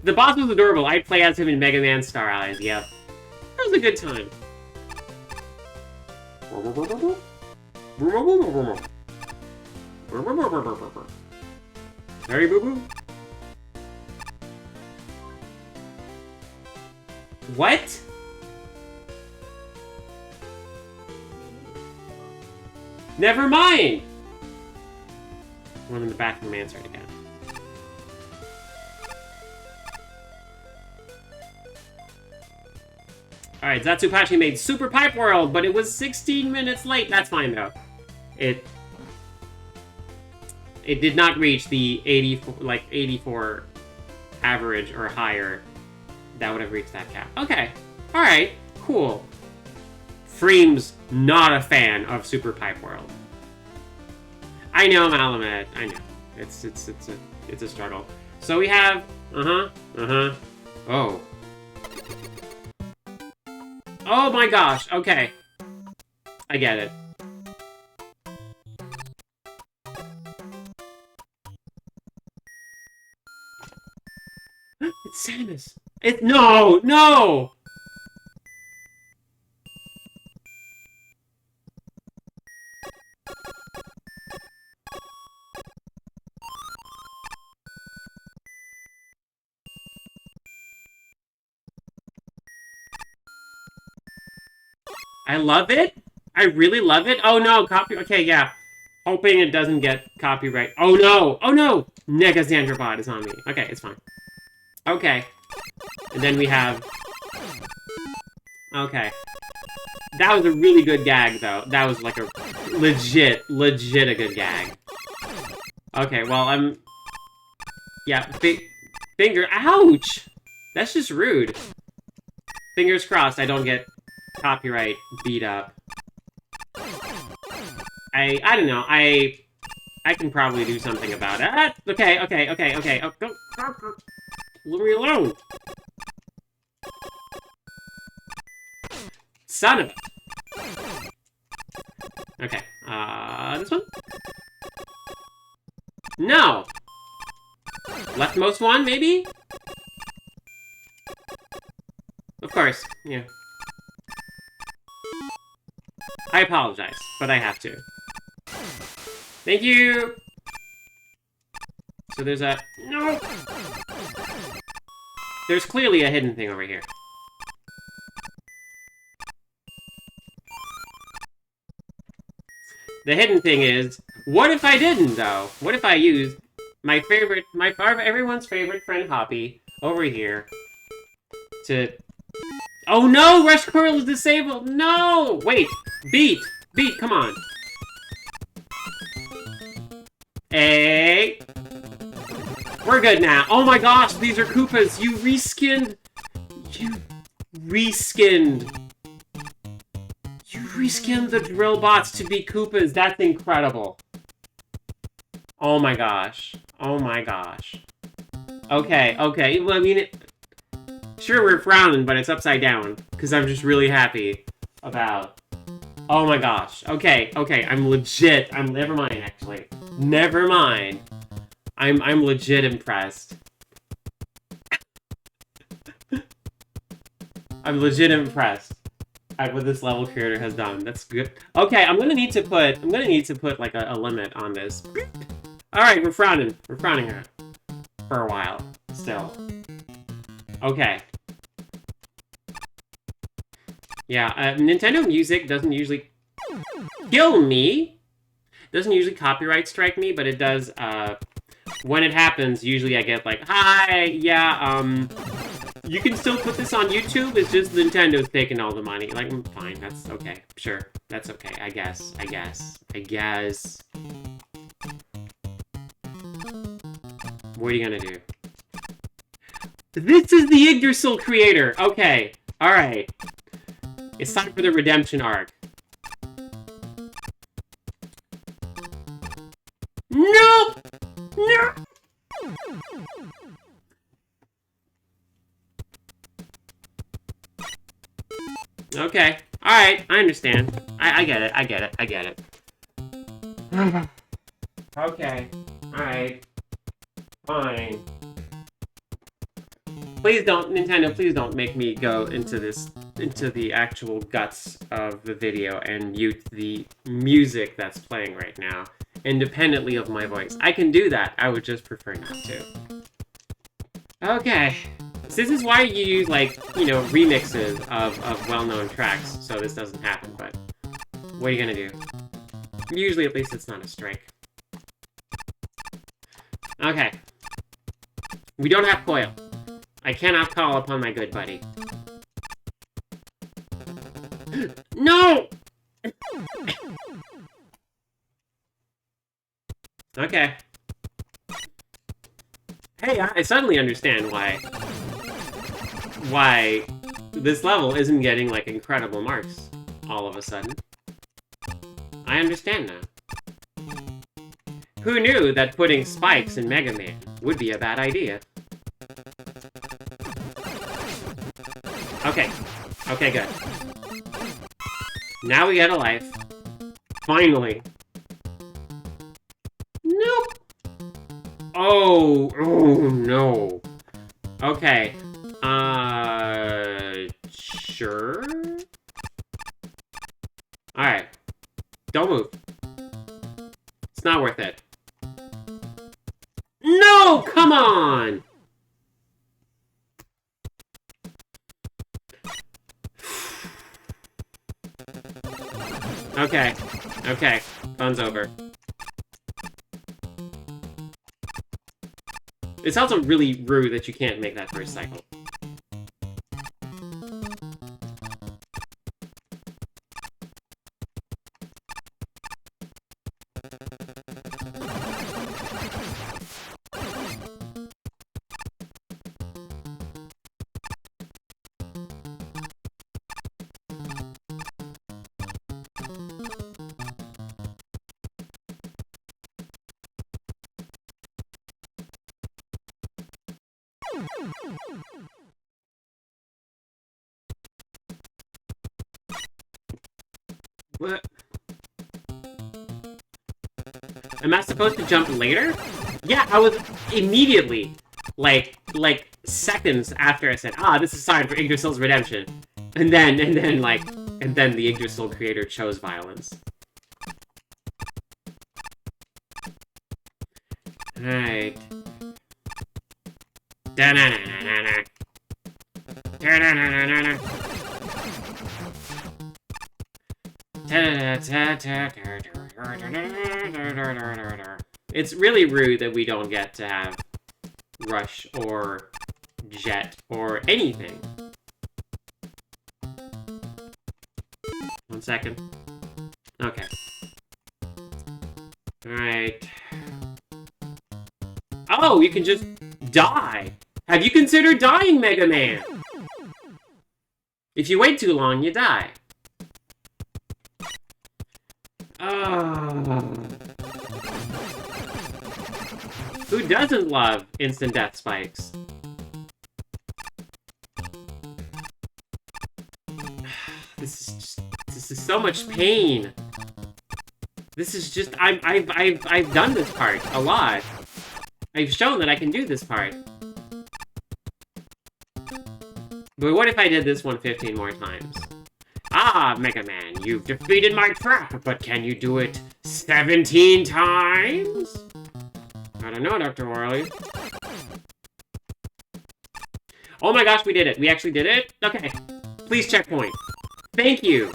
The boss was adorable. I'd play as him in Mega Man Star Allies. Yep. That was a good time. Sorry, boo-boo. What? Never mind. One in the bathroom answered again. Alright, Zatsupachi made Super Pipe World, but it was 16 minutes late. That's fine, though. It did not reach the 84 average or higher that would have reached that cap. Okay. Alright. Cool. Freem's not a fan of Super Pipe World. I know, Malamed. I know. It's a struggle. So we have oh. Oh my gosh. Okay. I get it. It's Samus. No. I love it. I really love it. Oh no, okay, yeah. Hoping it doesn't get copyright. Oh no! Nega Xandrobot is on me. Okay, it's fine. Okay. And then we have... Okay. That was a really good gag, though. That was like a legit a good gag. Okay, well, yeah, finger... Ouch! That's just rude. Fingers crossed I don't get copyright beat up. I don't know. I can probably do something about it. Okay. Oh, go. Leave me alone. Son of a... Okay, this one? No! Leftmost one, maybe? Of course, yeah. I apologize, but I have to. Thank you! So there's a... No! There's clearly a hidden thing over here. The hidden thing is, what if I didn't, though? What if I used my favorite, everyone's favorite friend Hoppy over here to... Oh no! Rush Coil is disabled! No! Wait! Beat! Beat, come on! Hey! We're good now. Oh my gosh, these are Koopas! You reskinned! You reskinned! You reskinned the drill bots to be Koopas. That's incredible. Oh my gosh. Oh my gosh. Okay, okay. Well, I mean, sure, we're frowning, but it's upside down. Because I'm just really happy about... Oh my gosh. Okay, okay. I'm legit. Never mind, actually. Never mind. I'm legit impressed. I'm legit impressed at what this level creator has done. That's good. Okay, I'm gonna need to put like a limit on this. Alright, we're frowning. We're frowning her. For a while. Still. Okay. Yeah, Nintendo Music doesn't usually kill me. Doesn't usually copyright strike me, but it does, when it happens, usually I get like, hi, yeah, you can still put this on YouTube, it's just Nintendo's taking all the money. Like, fine, that's okay. Sure, that's okay, I guess. What are you gonna do? This is the Yggdrasil creator! Okay, alright. It's time for the redemption arc. No! No! Okay. Alright, I understand. I get it, I get it. Okay. Alright. Fine. Please don't, Nintendo, please don't make me go into the actual guts of the video and mute the music that's playing right now, independently of my voice. I can do that, I would just prefer not to. Okay. So this is why you use, like, you know, remixes of well-known tracks, so this doesn't happen, but what are you gonna do? Usually, at least, it's not a strike. Okay. We don't have Coil. I cannot call upon my good buddy. No! Okay. Hey, I suddenly understand why this level isn't getting, like, incredible marks all of a sudden. I understand now. Who knew that putting spikes in Mega Man would be a bad idea? Okay. Okay, good. Now we get a life. Finally. Nope. Oh, no. Okay. Sure? Alright. Don't move. It's not worth it. No! Come on! Okay. Okay. Fun's over. It's also really rude that you can't make that first cycle. What? Am I supposed to jump later? Yeah, I was immediately, like seconds after I said, ah, this is time for Yggdrasil's redemption. And then the Yggdrasil creator chose violence. Alright. Da-na-na-na-na-na. Da-na-na-na-na-na. It's really rude that we don't get to have Rush or Jet or anything. 1 second. Okay. Alright. Oh, you can just die! Have you considered dying, Mega Man? If you wait too long, you die. Who doesn't love instant death spikes? This is so much pain. This is just I've done this part a lot. I've shown that I can do this part. But what if I did this one 15 more times? Ah, Mega Man, you've defeated my trap, but can you do it 17 times? I don't know, Dr. Wily. Oh my gosh, we did it. We actually did it? Okay. Please checkpoint. Thank you.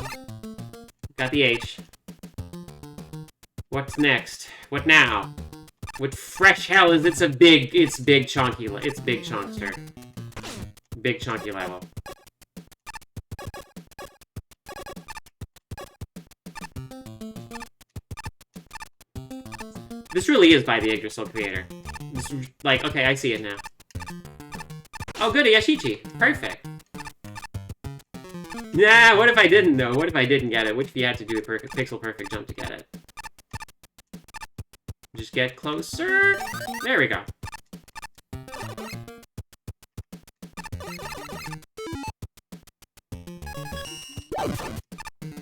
Got the H. What's next? What now? What fresh hell is it's big chunky, it's big chunkster. Big chunky level. This really is by the Yggdrasil creator. This, like, okay, I see it now. Oh, good, a Yashichi. Perfect. Nah, what if I didn't, though? What if I didn't get it? What if you had to do a pixel perfect jump to get it? Just get closer. There we go.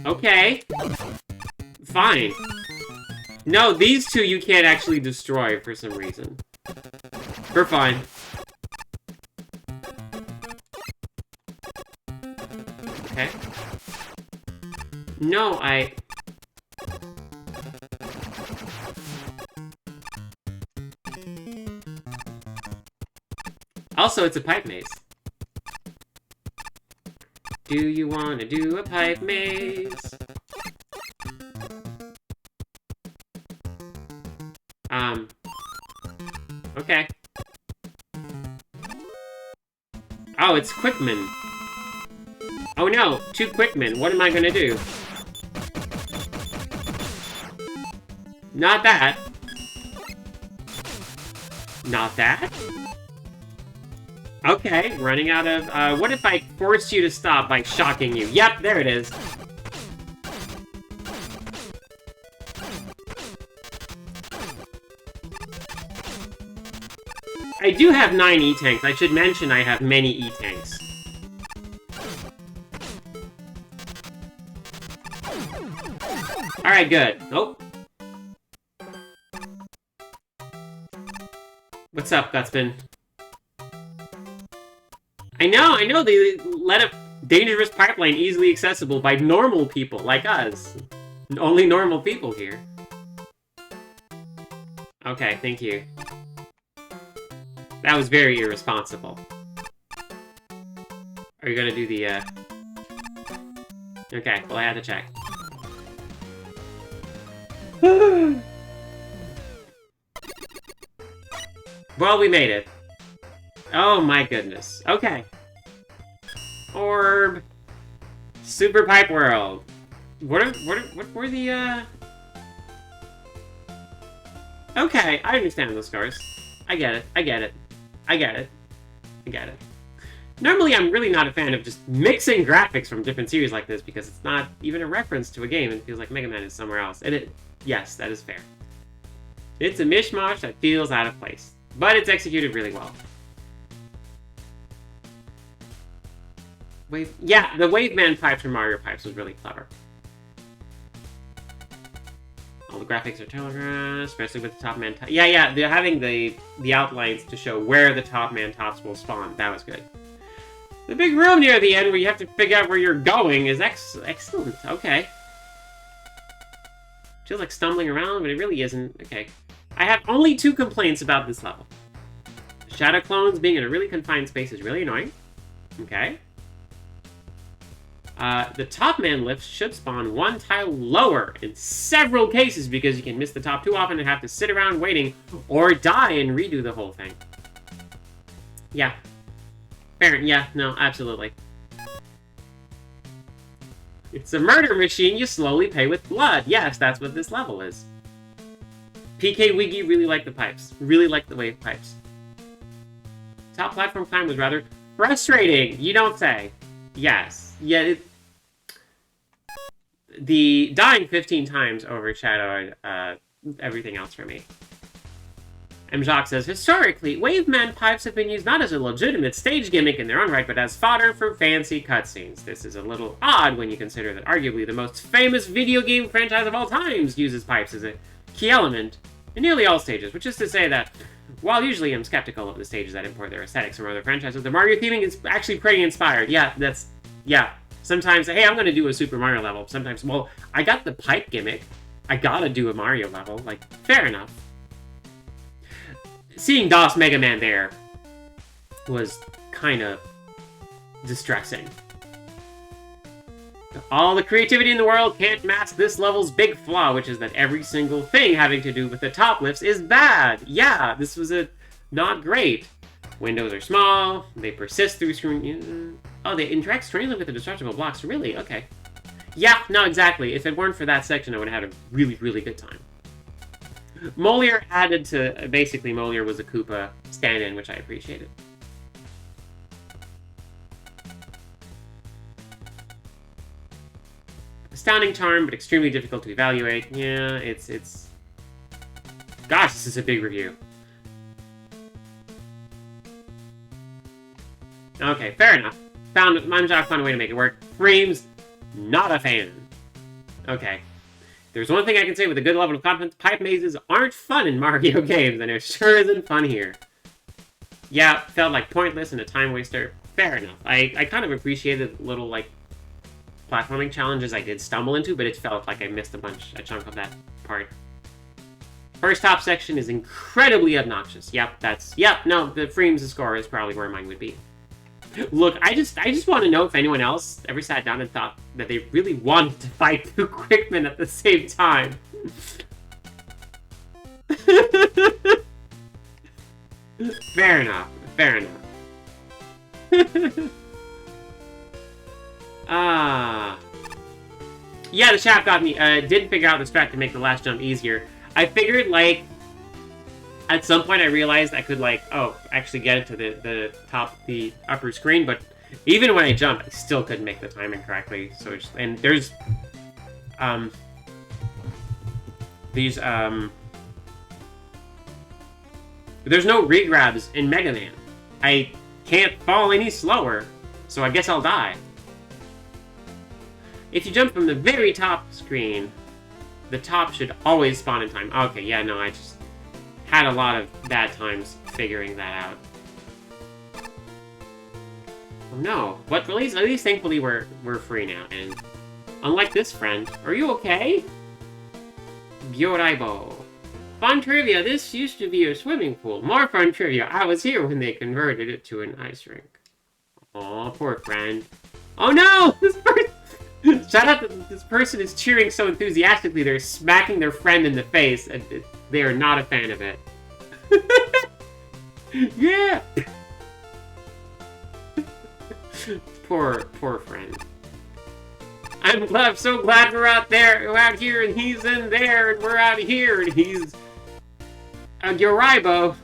Okay. Fine. No, these two you can't actually destroy for some reason. We're fine. Okay. No, Also, it's a pipe maze. Do you want to do a pipe maze? Okay. Oh, it's Quickman. Oh no, 2 Quickmen. What am I gonna do? Not that. Not that? Okay, running out of, what if I force you to stop by shocking you? Yep, there it is. I do have 9 E-Tanks. I should mention I have many E-Tanks. Alright, good. Oh. What's up, Gutsman? I know, they let a dangerous pipeline easily accessible by normal people like us. Only normal people here. Okay, thank you. That was very irresponsible. Are you gonna do the, Okay, well, I had to check. Well, we made it. Oh my goodness. Okay. Orb. Super Pipe World. What were the, Okay, I understand those scars. I get it. Normally, I'm really not a fan of just mixing graphics from different series like this because it's not even a reference to a game and it feels like Mega Man is somewhere else. And yes, that is fair. It's a mishmash that feels out of place, but it's executed really well. Yeah, the Wave Man pipes from Mario Pipes was really clever. All the graphics are telegraphed, especially with the top man. Yeah, they're having the outlines to show where the top man tops will spawn. That was good. The big room near the end where you have to figure out where you're going is excellent. Okay. Feels like stumbling around, but it really isn't. Okay. I have only 2 complaints about this level. Shadow clones being in a really confined space is really annoying. Okay. The top man lifts should spawn 1 tile lower in several cases because you can miss the top too often and have to sit around waiting or die and redo the whole thing. Yeah. Fair. Yeah, no, absolutely. It's a murder machine you slowly pay with blood. Yes, that's what this level is. PK Wiggy really liked the pipes. Really liked the wave pipes. Top platform climb was rather frustrating. You don't say. Yes. Yeah, the dying 15 times overshadowed everything else for me. M. Jacques says, historically, Waveman pipes have been used not as a legitimate stage gimmick in their own right, but as fodder for fancy cutscenes. This is a little odd when you consider that arguably the most famous video game franchise of all times uses pipes as a key element in nearly all stages, which is to say that, while usually I'm skeptical of the stages that import their aesthetics from other franchises, the Mario theming is actually pretty inspired. Yeah. Sometimes, hey, I'm going to do a Super Mario level. Sometimes, well, I got the pipe gimmick. I gotta do a Mario level. Like, fair enough. Seeing DOS Mega Man there was kind of distressing. All the creativity in the world can't mask this level's big flaw, which is that every single thing having to do with the top lifts is bad. Yeah, this was not great. Windows are small, they persist through screen. Oh, they interact strangely with the destructible blocks. Really? Okay. Yeah, no, exactly. If it weren't for that section, I would have had a really, really good time. Moliere added to... Basically, Moliere was a Koopa stand-in, which I appreciated. Astounding charm, but extremely difficult to evaluate. Yeah, it's... Gosh, this is a big review. Okay, fair enough. Manjak found a way to make it work. Frames, not a fan. Okay. There's one thing I can say with a good level of confidence, pipe mazes aren't fun in Mario games, and it sure isn't fun here. Yeah, felt like pointless and a time waster. Fair enough. I kind of appreciated little, like, platforming challenges I did stumble into, but it felt like I missed a chunk of that part. First top section is incredibly obnoxious. No, the Frames' score is probably where mine would be. Look, I just want to know if anyone else ever sat down and thought that they really wanted to fight 2 Quickmen at the same time. Fair enough. Yeah, the chat got me. Did figure out the strat to make the last jump easier. I figured, like, at some point I realized I could, like, actually get it to the upper screen, but even when I jumped, I still couldn't make the timing correctly. So, and there's, there's no regrabs in Mega Man. I can't fall any slower, so I guess I'll die. If you jump from the very top screen, the top should always spawn in time. Okay, yeah, no, I just had a lot of bad times figuring that out. Oh no, but at least thankfully we're free now, and unlike this friend, are you okay? Byoraibo. Fun trivia, this used to be a swimming pool. More fun trivia, I was here when they converted it to an ice rink. Aw, poor friend. Oh no! This person... Shout out that this person is cheering so enthusiastically they're smacking their friend in the face, and they are not a fan of it. Yeah! Poor friend. I'm so glad we're out here, and he's in there, and we're out here, and he's Yoraibo,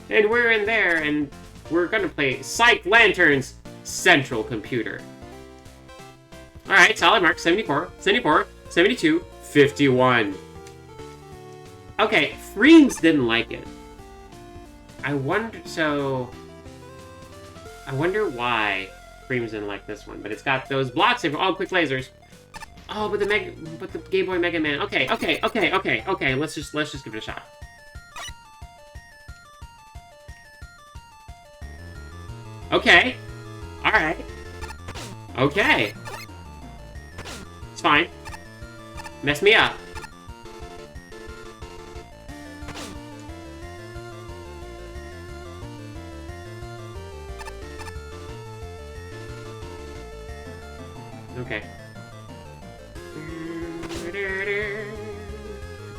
and we're in there, and we're gonna play Psych Lanterns Central Computer. Alright, solid mark, 74, 74, 72, 51. Okay, Freems didn't like it. I wonder why Freems didn't like this one, but it's got those blocks of all quick lasers. Oh, but the Game Boy Mega Man. Okay. Let's just give it a shot. Okay. All right. Okay. It's fine. Mess me up. Okay.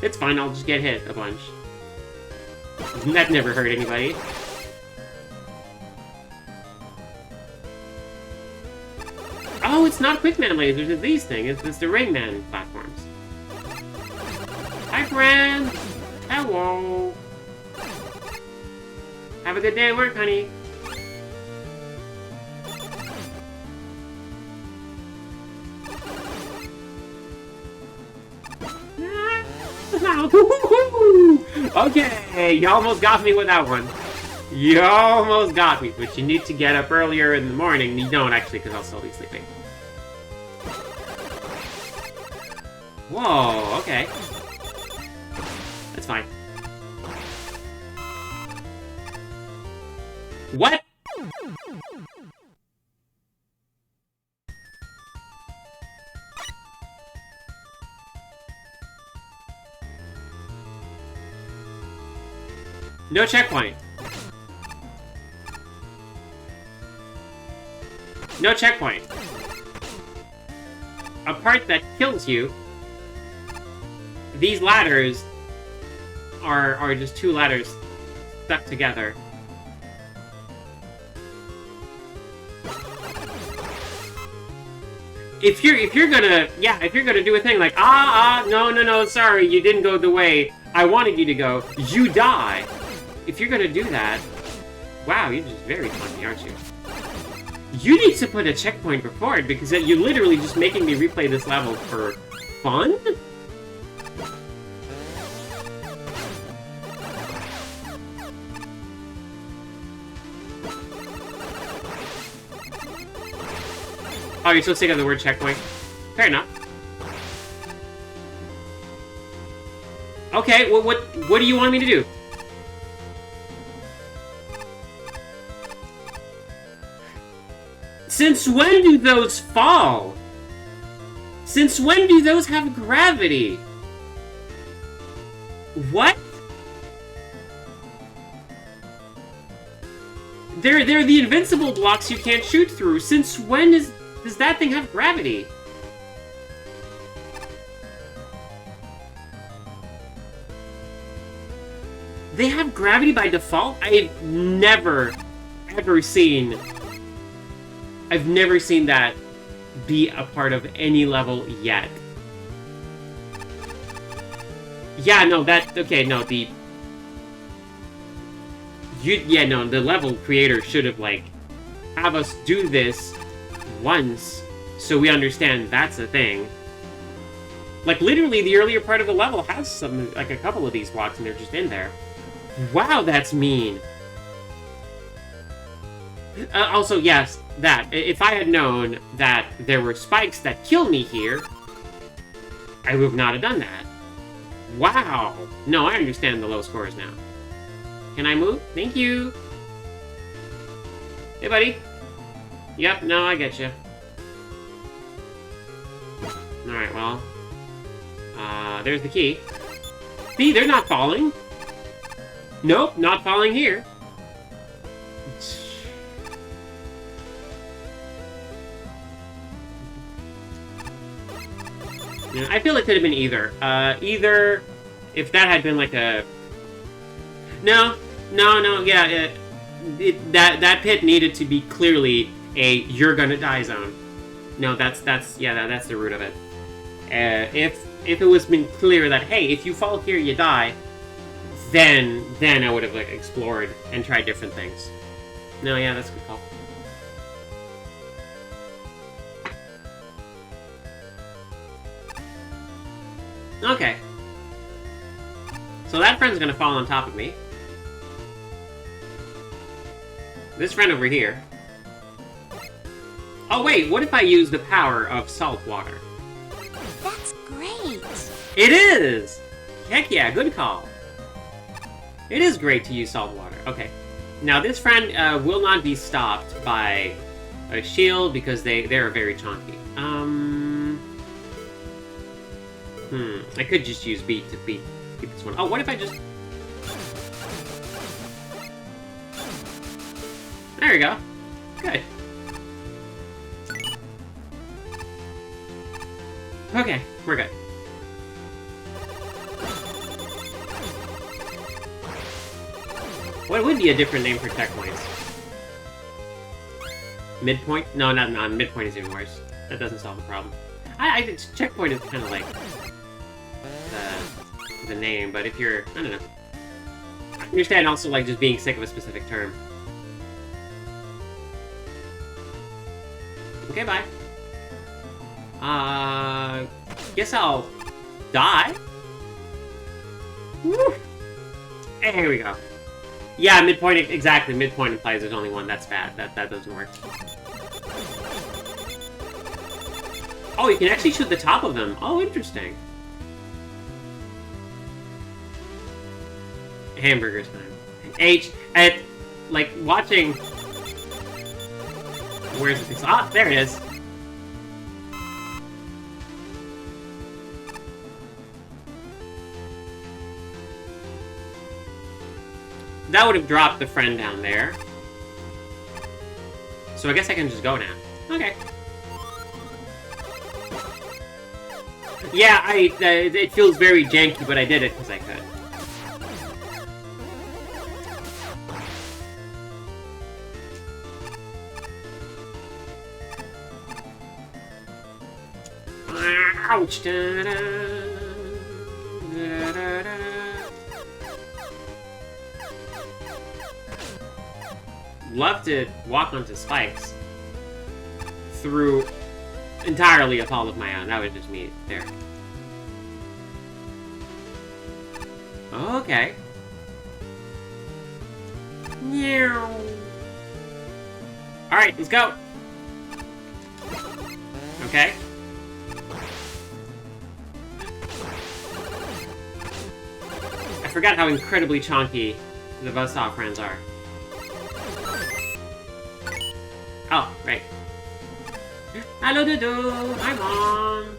It's fine, I'll just get hit a bunch. That never hurt anybody. Oh, it's not Quickman lasers, it's these things. It's the Ringman platforms. Hi, friend! Hello! Have a good day at work, honey. Okay, you almost got me with that one. You almost got me, but you need to get up earlier in the morning. You don't, actually, because I'll still be sleeping. Whoa, okay. That's fine. What? No checkpoint. No checkpoint. A part that kills you. These ladders are just two ladders stuck together. If you're gonna do a thing like no, sorry, you didn't go the way I wanted you to go, you die. If you're gonna do that, wow, you're just very funny, aren't you? You need to put a checkpoint before it, because you're literally just making me replay this level for fun? Oh, you're so sick of the word checkpoint? Fair enough. Okay, well, what do you want me to do? Since when do those fall? Since when do those have gravity? What? They're the invincible blocks you can't shoot through. Since when does that thing have gravity? They have gravity by default? I've never, ever seen... I've never seen that be a part of any level yet. Yeah, no, okay, no, the level creator should have, like, have us do this once so we understand that's a thing. Like, literally, the earlier part of the level has some, like, a couple of these blocks and they're just in there. Wow, that's mean. Also, yes, that. If I had known that there were spikes that kill me here, I would not have done that. Wow. No, I understand the low scores now. Can I move? Thank you. Hey, buddy. Yep, no, I get you. Alright, well. There's the key. See, they're not falling. Nope, not falling here. Yeah, I feel it could have been either. Either if that had been like a... No, yeah, that pit needed to be clearly a you're gonna die zone. No, that's the root of it. If it was been clear that, hey, if you fall here, you die, then I would have like explored and tried different things. No, yeah, that's a good call. Okay. So that friend's gonna fall on top of me. This friend over here. Oh wait, what if I use the power of salt water? meat. It is! Heck yeah, good call. It is great to use salt water. Okay. Now, this friend will not be stopped by a shield because they're very chunky. I could just use beat to beat this one. Oh, what if I just... There we go. Good. Okay, we're good. What would be a different name for checkpoints? Midpoint? No, not midpoint is even worse. That doesn't solve the problem. Checkpoint is kind of like the name, but if you're, I don't know. I understand also like just being sick of a specific term. Okay, bye. Guess I'll die. Woo! Here we go. Yeah, midpoint, exactly. Midpoint implies there's only one. That's bad. That doesn't work. Oh, you can actually shoot the top of them. Oh, interesting. Hamburgers time. Like, watching... Where's it? Ah, there it is. That would have dropped the friend down there. So I guess I can just go now. Okay. Yeah, it feels very janky, but I did it because I could. Ouch! Da, da, da, da, da. Love to walk onto spikes through entirely a fall of my own. That was just me there. Okay. Meow. Alright, let's go. Okay. I forgot how incredibly chonky the Buzzsaw friends are. Oh, right. Hello, Dodo. Hi, Mom.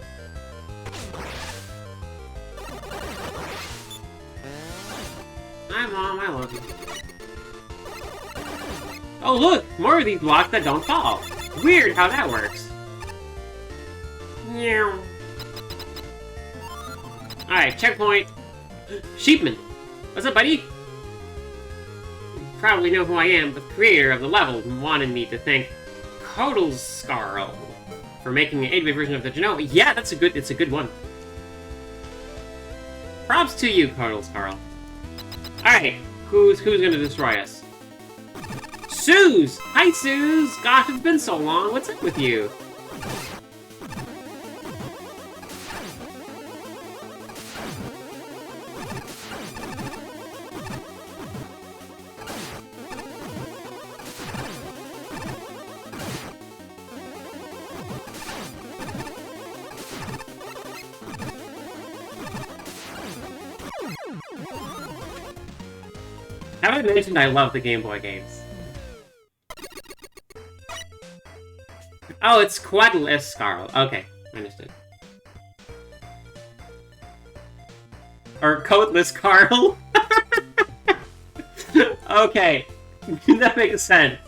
Hi, Mom. I love you. Oh, look! More of these blocks that don't fall. Weird how that works. Meow. Alright, checkpoint. Sheepman. What's up, buddy? You probably know who I am, but the creator of the level wanted me to thank Kodalskarl for making an 8-bit version of the Jenova. Yeah, it's a good one. Props to you, Kodalskarl. Alright, who's gonna destroy us? Suze! Hi, Suze! Gosh, it's been so long. What's up with you? Have I mentioned I love the Game Boy games? Oh, it's Kodalskarl. Okay, understood. Or Kodalskarl? Okay, that makes sense.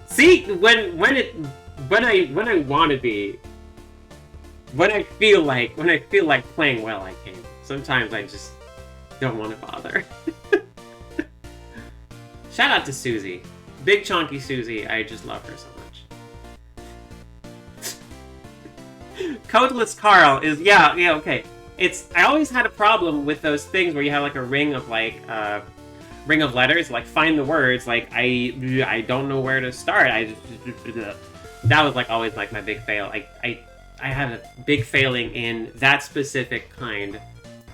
See, when I want to be, when I feel like playing well, I can. Sometimes I just don't want to bother. Shout out to Susie. Big chonky Susie. I just love her so much. Kodalskarl is yeah, okay. I always had a problem with those things where you have like a ring of ring of letters, like find the words, like I don't know where to start. That was like always like my big fail. I had a big failing in that specific kind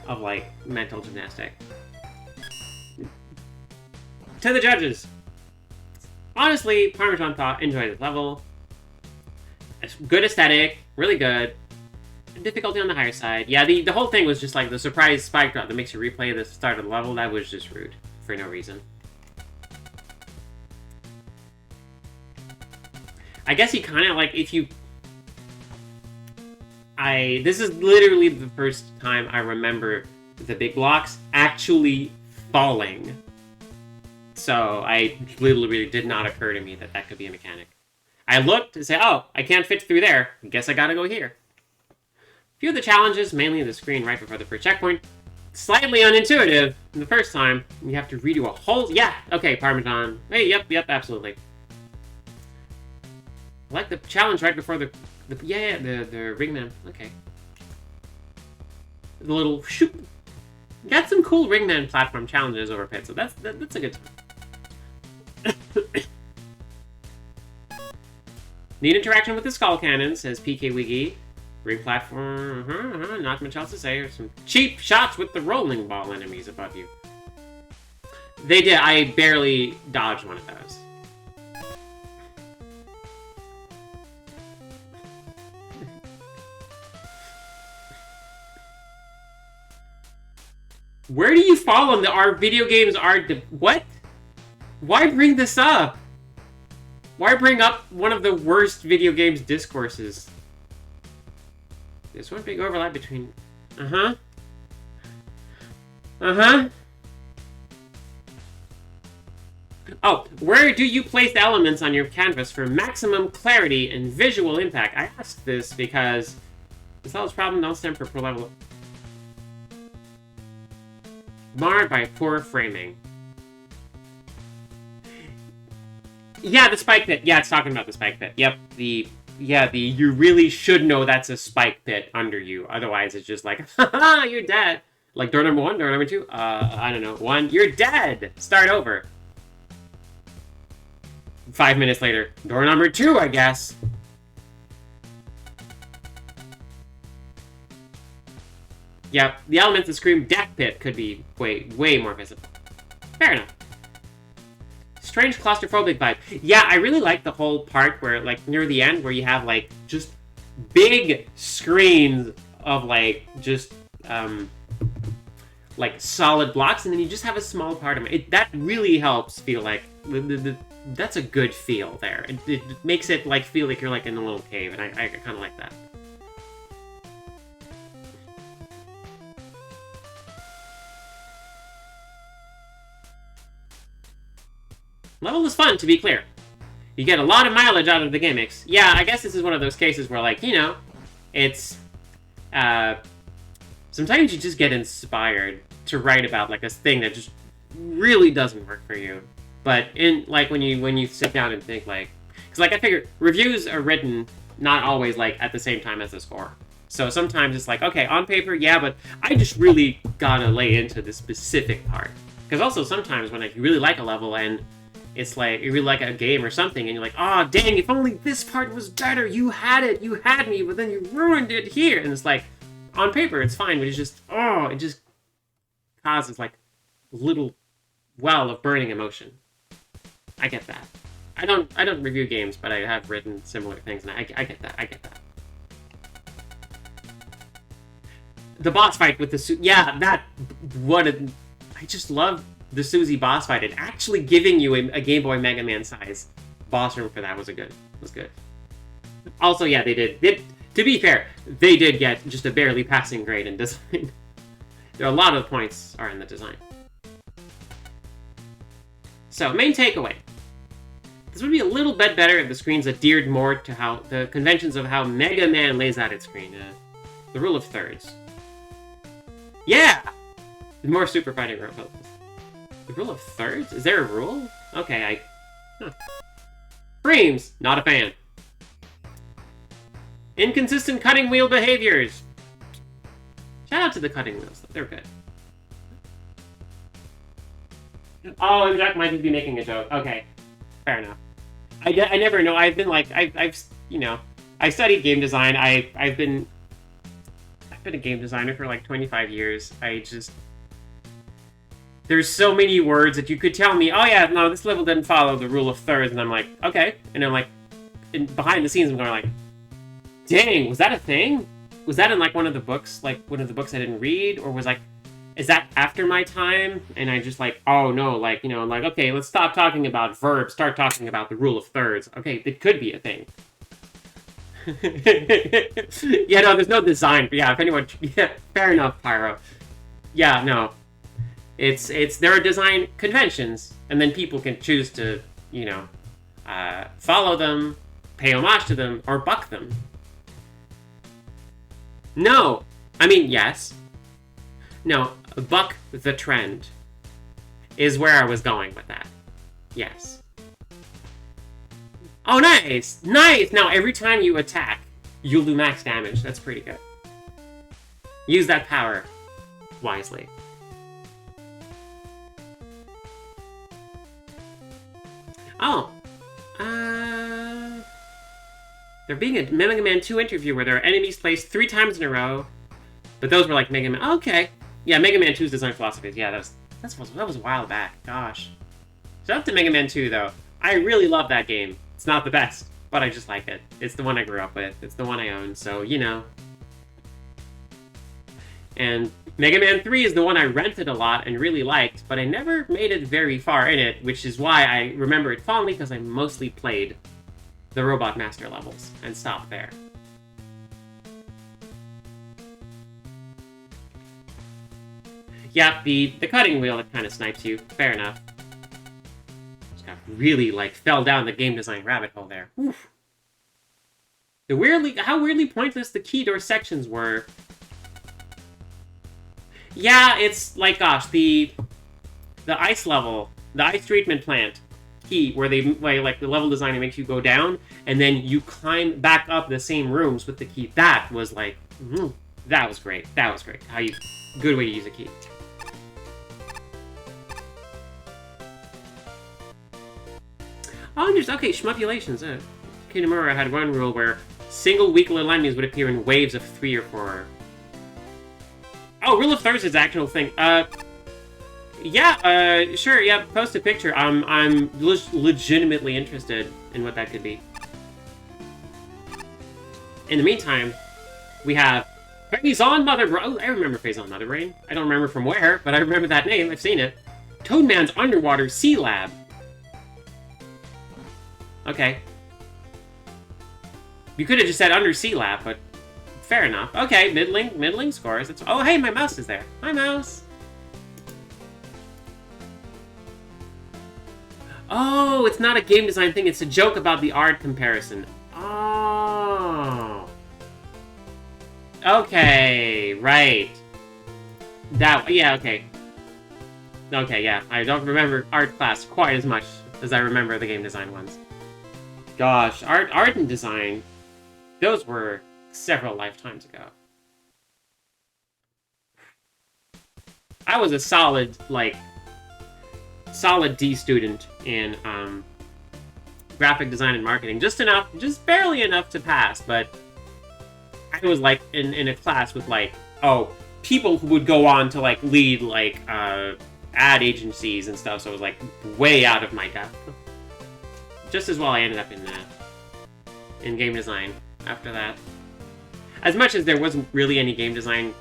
of like mental gymnastic. To the judges. Honestly, Parmesan thought enjoyed the level. It's good aesthetic, really good. Difficulty on the higher side. Yeah, the whole thing was just like the surprise spike drop that makes you replay the start of the level. That was just rude for no reason. I guess you kind of like if you. This is literally the first time I remember the big blocks actually falling. So I literally did not occur to me that that could be a mechanic. I looked and said, oh, I can't fit through there. Guess I gotta go here. A few of the challenges, mainly the screen right before the first checkpoint, slightly unintuitive. The first time, you have to redo a whole... Yeah, okay, Parmesan. Hey, yep, absolutely. I like the challenge right before the ringman. Okay. The little shoot. Got some cool ringman platform challenges over Pit, so that's a good time. Neat interaction with the skull cannon, says PK Wiggy. Ring platform, not much else to say. Or some cheap shots with the rolling ball enemies above you. They did. I barely dodged one of those. Where do you fall on our video games are... What? Why bring this up? Why bring up one of the worst video games discourses? There's one big overlap between... Oh, where do you place the elements on your canvas for maximum clarity and visual impact? I asked this because this level's problem don't stem from per level... Marred by poor framing. Yeah, the spike pit. Yeah, it's talking about the spike pit. Yep, you really should know that's a spike pit under you. Otherwise, it's just like, haha, you're dead. Like door number 1, door number 2. I don't know. 1, you're dead. Start over. 5 minutes later, door number 2, I guess. Yeah, the elements that scream death pit could be way more visible. Fair enough. Strange claustrophobic vibe. Yeah, I really like the whole part where, like, near the end, where you have, like, just big screens of, like, just, like, solid blocks, and then you just have a small part of it. That really helps feel like, that's a good feel there. It makes it, like, feel like you're, like, in a little cave, and I kind of like that. Level is fun, to be clear. You get a lot of mileage out of the gimmicks. Yeah, I guess this is one of those cases where, like, you know, it's... sometimes you just get inspired to write about, like, a thing that just really doesn't work for you. But, like, when you sit down and think, like... Because, like, I figure reviews are written not always, like, at the same time as the score. So sometimes it's like, okay, on paper, yeah, but I just really gotta lay into the specific part. Because also sometimes when you really like a level and... It's like, you really like a game or something, and you're like, oh, dang, if only this part was better, you had me, but then you ruined it here. And it's like, on paper, it's fine, but it's just, it just causes, like, a little well of burning emotion. I get that. I don't review games, but I have written similar things, and I get that. The boss fight with the I just love the Susie boss fight, and actually giving you a Game Boy Mega Man size boss room for that was good. Also, yeah, to be fair, they did get just a barely passing grade in design. There are a lot of points are in the design. So, main takeaway. This would be a little bit better if the screens adhered more to how the conventions of how Mega Man lays out its screen. The rule of thirds. Yeah! More super fighting robots. The rule of thirds? Is there a rule? Okay, Frames! Not a fan. Inconsistent cutting wheel behaviors! Shout out to the cutting wheels. They're good. Oh, and Jack might be making a joke. Okay. Fair enough. I never know. I've been like... I've you know... I studied game design. I've been a game designer for like 25 years. there's so many words that you could tell me, oh yeah, no, this level didn't follow the rule of thirds, and I'm like, okay. And I'm like, behind the scenes, I'm going like, dang, was that a thing? Was that in like one of the books, I didn't read, or was like, is that after my time? And I just like, oh no, like, I'm like, okay, let's stop talking about verbs, start talking about the rule of thirds. Okay, it could be a thing. Yeah, no, there's no design. But yeah, if anyone, yeah, fair enough, Pyro. Yeah, no, there are design conventions, and then people can choose to, follow them, pay homage to them, or buck them. No, I mean yes. No, buck the trend is where I was going with that. Yes. Oh, nice! Nice! Now, every time you attack, you'll do max damage. That's pretty good. Use that power wisely. Oh. There being a Mega Man 2 interview where there are enemies placed 3 times in a row. But those were like Mega Man... Okay. Yeah, Mega Man 2's design philosophies. Yeah, that was a while back. Gosh. Shout out to Mega Man 2, though. I really love that game. It's not the best, but I just like it. It's the one I grew up with. It's the one I own, so, And Mega Man 3 is the one I rented a lot and really liked, but I never made it very far in it, which is why I remember it fondly, because I mostly played the Robot Master levels and stopped there. Yeah, the cutting wheel that kind of snipes you. Fair enough. Just got really, fell down the game design rabbit hole there. Oof. How weirdly pointless the key door sections were. Yeah, it's like, gosh, the ice level, the ice treatment plant key, where the level design makes you go down, and then you climb back up the same rooms with the key. That was like, that was great. That was great. Good way to use a key. Oh, okay, shmupulations. Kinemura had one rule where single weak little enemies would appear in waves of 3 or 4. Oh, rule of thirds is an actual thing. Yeah, sure, yeah, post a picture. I'm legitimately interested in what that could be. In the meantime, we have Phazon Mother Brain. Oh, I remember Phazon Mother Brain. I don't remember from where, but I remember that name. I've seen it. Toadman's Underwater Sea Lab. Okay. You could have just said Undersea Lab, but fair enough. Okay, middling scores. Oh, hey, my mouse is there. Hi, mouse. Oh, it's not a game design thing. It's a joke about the art comparison. Oh. Okay, right. Yeah, okay. Okay, yeah. I don't remember art class quite as much as I remember the game design ones. Gosh, art and design, those were several lifetimes ago. I was a solid D student in graphic design and marketing. Just barely enough to pass, but I was in a class with people who would go on to lead ad agencies and stuff, so it was way out of my depth. Just as well I ended up in game design after that. As much as there wasn't really any game design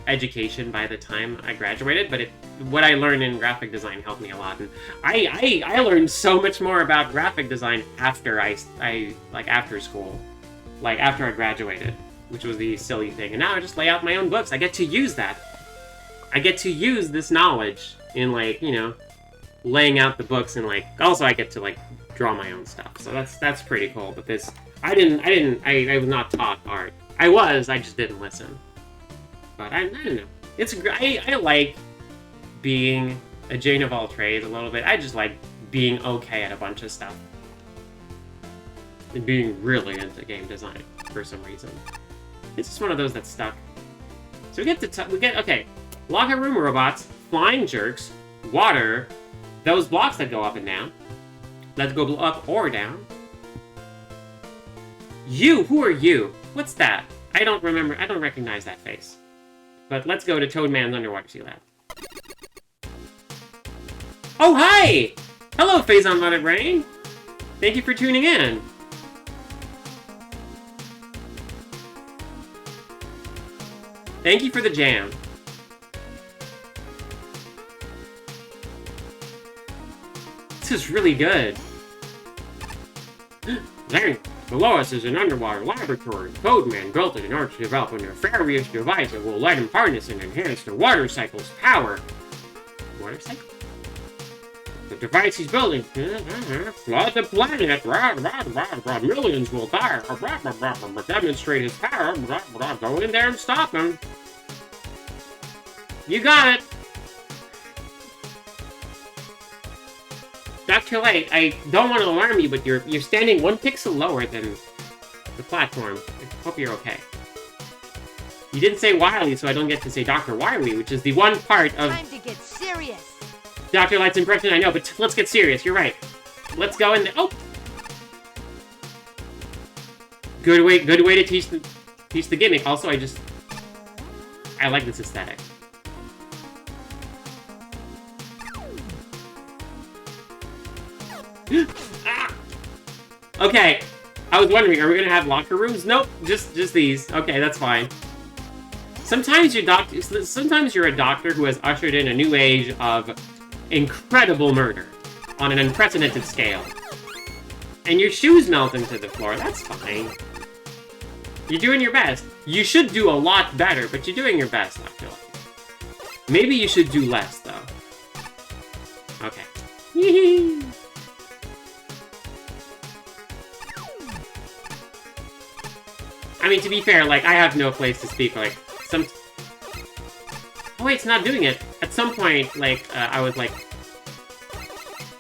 education by the time I graduated, but what I learned in graphic design helped me a lot. And I learned so much more about graphic design after after school, after I graduated, which was the silly thing. And now I just lay out my own books. I get to use that. I get to use this knowledge in laying out the books, and also I get to draw my own stuff. So that's pretty cool. But this, I was not taught art. I just didn't listen. But I don't know. It's I like being a Jane of all trades a little bit. I just like being okay at a bunch of stuff. And being really into game design for some reason. It's just one of those that's stuck. So we get okay. Locker room robots, flying jerks, water, those blocks that go up and down. Let's go up or down. You, who are you? What's that? I don't recognize that face. But let's go to Toadman's Underwater Sea Lab. Oh, hi! Hello, Phazon Mother Brain! Thank you for tuning in. Thank you for the jam. This is really good. Dang, below us is an underwater laboratory. Codeman built it in order to develop a nefarious device that will let him harness and enhance the water cycle's power. Water cycle? The device he's building flood the planet. Millions will die. Demonstrate his power. Go in there and stop him. You got it. Dr. Light, I don't want to alarm you, but you're standing 1 pixel lower than the platform. I hope you're okay. You didn't say Wily, so I don't get to say Dr. Wily, which is the one part of Time to get serious. Dr. Light's impression I know, but let's get serious. You're right. Let's go in there. Oh! Good way to teach the gimmick. Also, I like this aesthetic. Ah! Okay, I was wondering, are we gonna have locker rooms? Nope, just these. Okay, that's fine. Sometimes you're a doctor who has ushered in a new age of incredible murder on an unprecedented scale. And your shoes melt into the floor, that's fine. You're doing your best. You should do a lot better, but you're doing your best, I feel like. Maybe you should do less, though. Okay. I mean, to be fair, like, I have no place to speak, like, Oh wait, it's not doing it. At some point, like, I was like...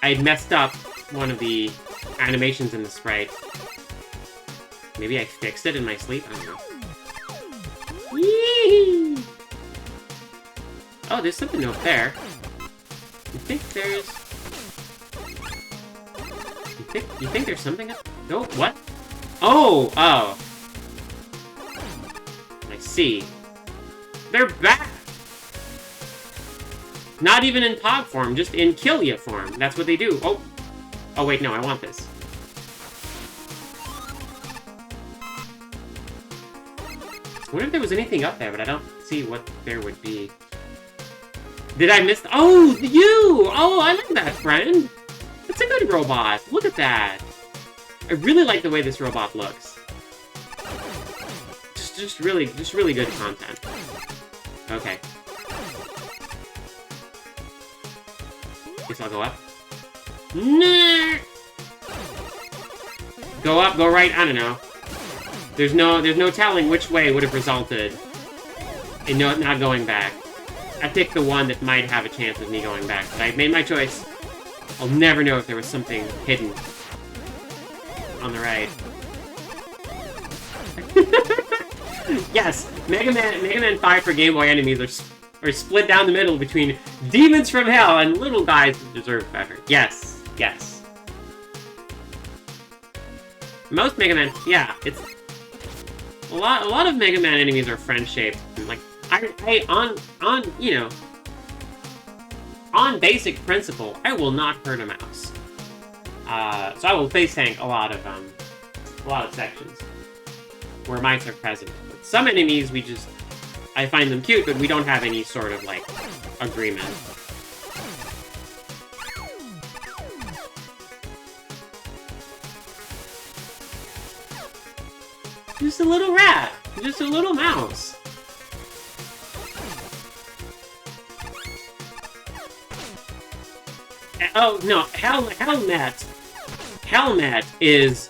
I'd messed up one of the animations in the sprite. Maybe I fixed it in my sleep? I don't know. Yee! Oh, there's something up there. You think there's... You think there's something up... No, what? Oh! Oh. I see. They're back! Not even in Pog form, just in Killia form. That's what they do. Oh! Oh wait, no, I want this. I wonder if there was anything up there, but I don't see what there would be. Did I miss... Oh, you! Oh, I like that, friend! That's a good robot. Look at that. I really like the way this robot looks. Just really good content. Okay. Guess I'll go up. Nah! Go up, go right, I don't know. There's no telling which way would have resulted in not going back. I picked the one that might have a chance of me going back, but I made my choice. I'll never know if there was something hidden on the right. Yes, Mega Man 5 for Game Boy enemies are split down the middle between demons from hell and little guys who deserve better. Yes, yes. Most Mega Man, yeah, it's a lot of Mega Man enemies are friend-shaped. Like you know, on basic principle, I will not hurt a mouse. So I will face tank a lot of sections where mice are present. But some enemies, I find them cute, but we don't have any sort of, like, agreement. Just a little rat. Just a little mouse. Oh, no, Helmet is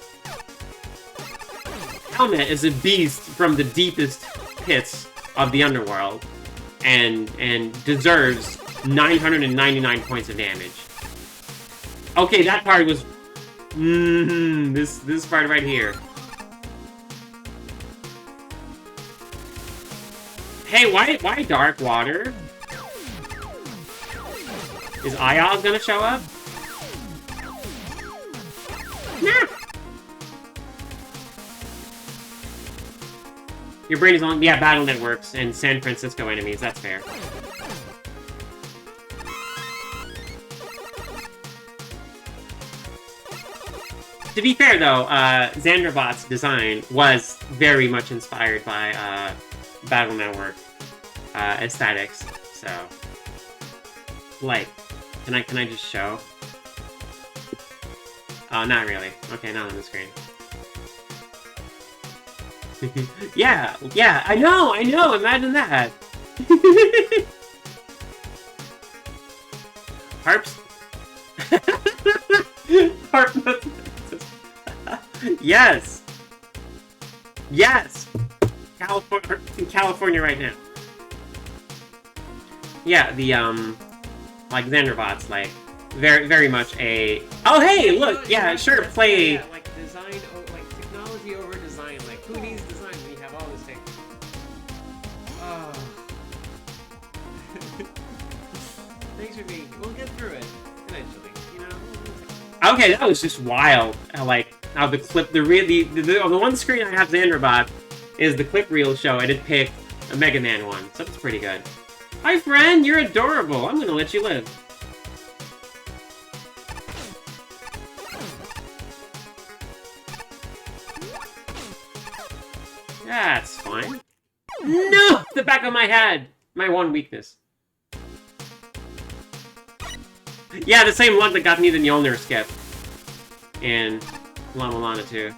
a beast from the deepest pits of the underworld, and deserves 999 points of damage. Okay, that part was... this part right here. Hey, why dark water? Is Ayaz gonna show up? Nah! Your brain is on... Yeah, Battle Networks and San Francisco enemies, that's fair. To be fair, though, Xanderbot's design was very much inspired by Battle Network aesthetics. So, like, can I just show? Oh, not really. Okay, not on the screen. yeah, I know, imagine that. Harps? Harp. Yes! Yes! California right now. Yeah, the, like, Xanderbot's, like, very much a... Oh, hey, look! Yeah, sure, play... Yeah, like, design, like, technology over design. Like, who needs design when you have all this thing? Oh. Thanks for being... We'll get through it, eventually, you know? Okay, that was just wild. Like, how the clip... On the one screen I have Xanderbot is the clip reel show, and it picked a Mega Man one, so that's pretty good. Hi, friend! You're adorable! I'm gonna let you live. That's fine. No! The back of my head! My one weakness. Yeah, the same luck that got me the Mjolnir skip. In La Mulana 2.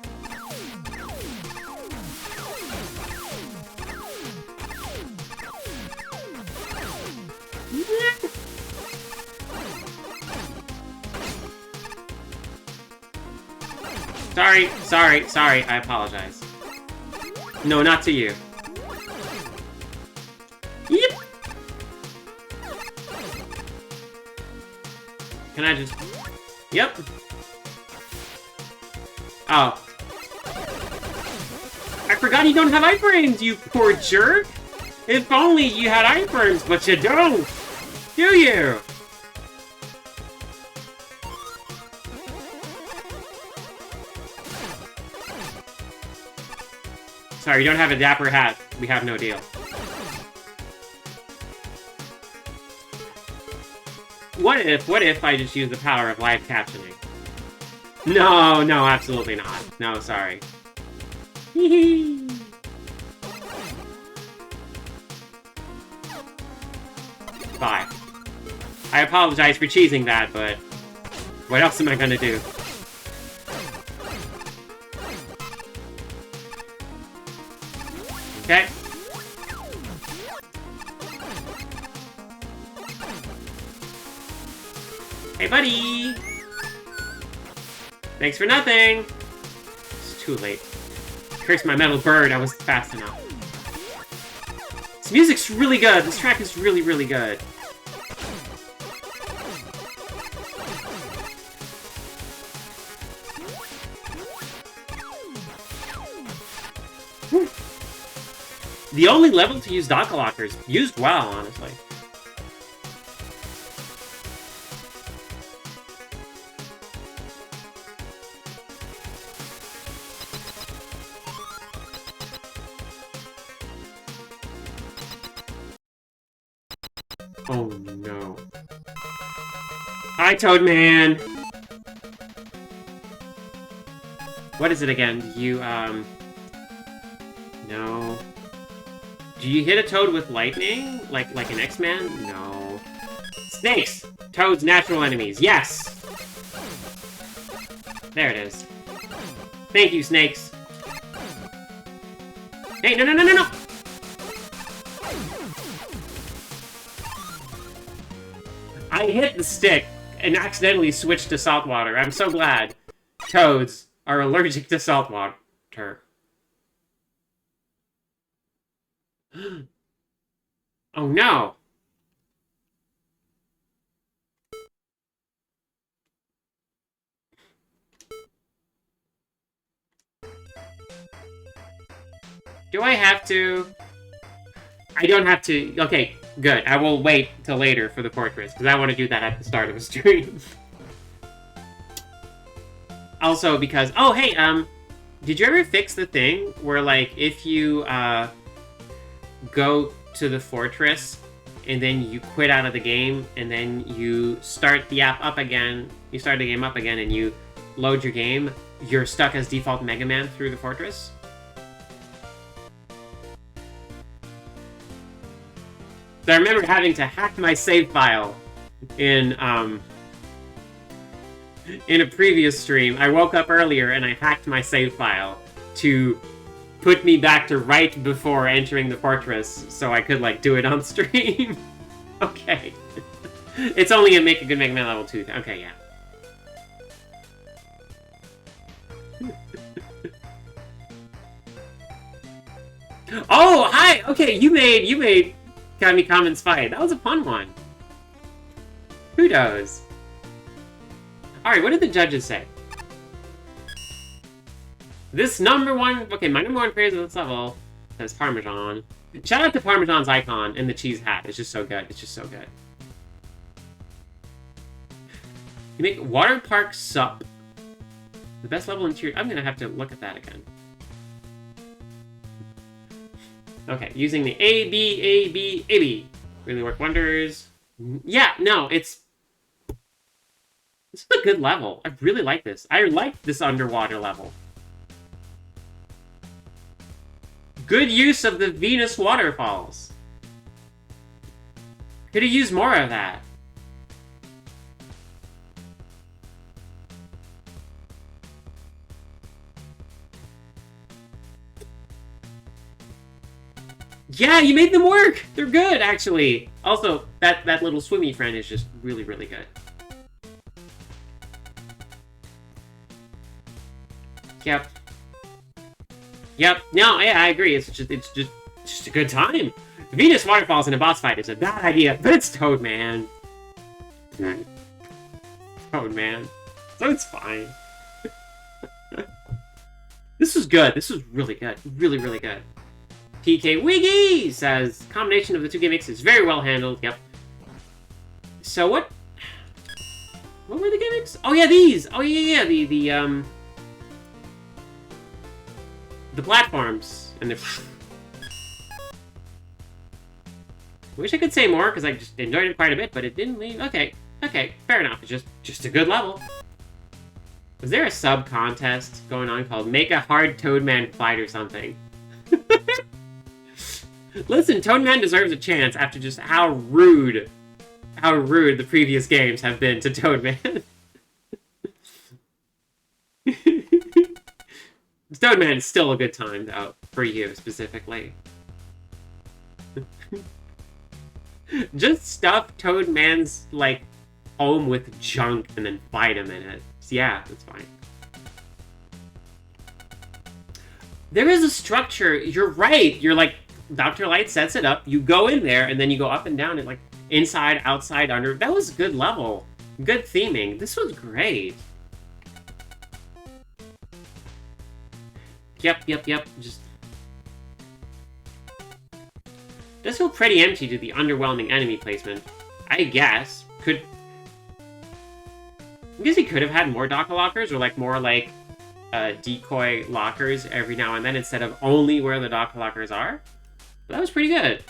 Sorry, I apologize. No, not to you. Yep. Can I just... Yep. Oh. I forgot you don't have iframes, you poor jerk! If only you had iframes, but you don't! Do you? Sorry, you don't have a dapper hat. We have no deal. What if I just use the power of live captioning? No, absolutely not. No, sorry. Bye. I apologize for cheesing that, but what else am I gonna do? Okay. Hey, buddy! Thanks for nothing! It's too late. Curse my metal bird, I was fast enough. This music's really good! This track is really, really good. The only level to use Dock Lockers used well, honestly. Oh no. Hi, Toadman! What is it again? You, no. Do you hit a Toad with lightning? Like an X-Man? No. Snakes! Toad's natural enemies. Yes! There it is. Thank you, snakes. Hey, no! I hit the stick and accidentally switched to saltwater. I'm so glad. Toads are allergic to saltwater. Oh no! Do I have to? I don't have to. Okay, good. I will wait till later for the fortress, because I want to do that at the start of the stream. Also, because... Oh, hey, did you ever fix the thing where, like, if you, go to the fortress, and then you quit out of the game, and then you start the app up again, you start the game up again, and you load your game, you're stuck as default Mega Man through the fortress. So I remember having to hack my save file in a previous stream. I woke up earlier and I hacked my save file to put me back to right before entering the fortress so I could, like, do it on stream. Okay. It's only a Make a Good Mega Man level 2. Okay, yeah. Oh, hi! Okay, you made Kami Commons fight. That was a fun one. Kudos. Alright, what did the judges say? This number one... Okay, my number one praise of this level says Parmesan. Shout out to Parmesan's icon and the cheese hat. It's just so good. It's just so good. You make Water Park Sup. The best level in tier... I'm gonna have to look at that again. Okay, using the A-B really work wonders. Yeah, no, it's... This is a good level. I really like this. I like this underwater level. Good use of the Venus waterfalls. Could have used more of that. Yeah, you made them work! They're good, actually. Also, that little swimmy friend is just really, really good. Yep. Yep. No, yeah, I agree. It's just a good time. Venus waterfalls in a boss fight is a bad idea, but it's Toadman. Toadman. So it's fine. This was good. This was really good. Really, really good. PK Wiggy says, combination of the two gimmicks is very well handled. Yep. So what were the gimmicks? Oh yeah, these! Oh yeah, the platforms. And the... Wish I could say more, because I just enjoyed it quite a bit, but it didn't leave. Okay, fair enough. It's just a good level. Was there a sub-contest going on called Make a Hard Toadman Fight or something? Listen, Toadman deserves a chance after just how rude the previous games have been to Toadman. Toadman is still a good time, though, for you, specifically. Just stuff Toadman's, like, home with junk and then fight him in it. So, yeah, that's fine. There is a structure. You're right. You're like, Dr. Light sets it up. You go in there, and then you go up and down and, like, inside, outside, under. That was a good level. Good theming. This was great. Yep. Just... Does feel pretty empty to the underwhelming enemy placement. I guess. I guess he could have had more Docker lockers, or, like, more, like, decoy lockers every now and then, instead of only where the Docker lockers are. But that was pretty good.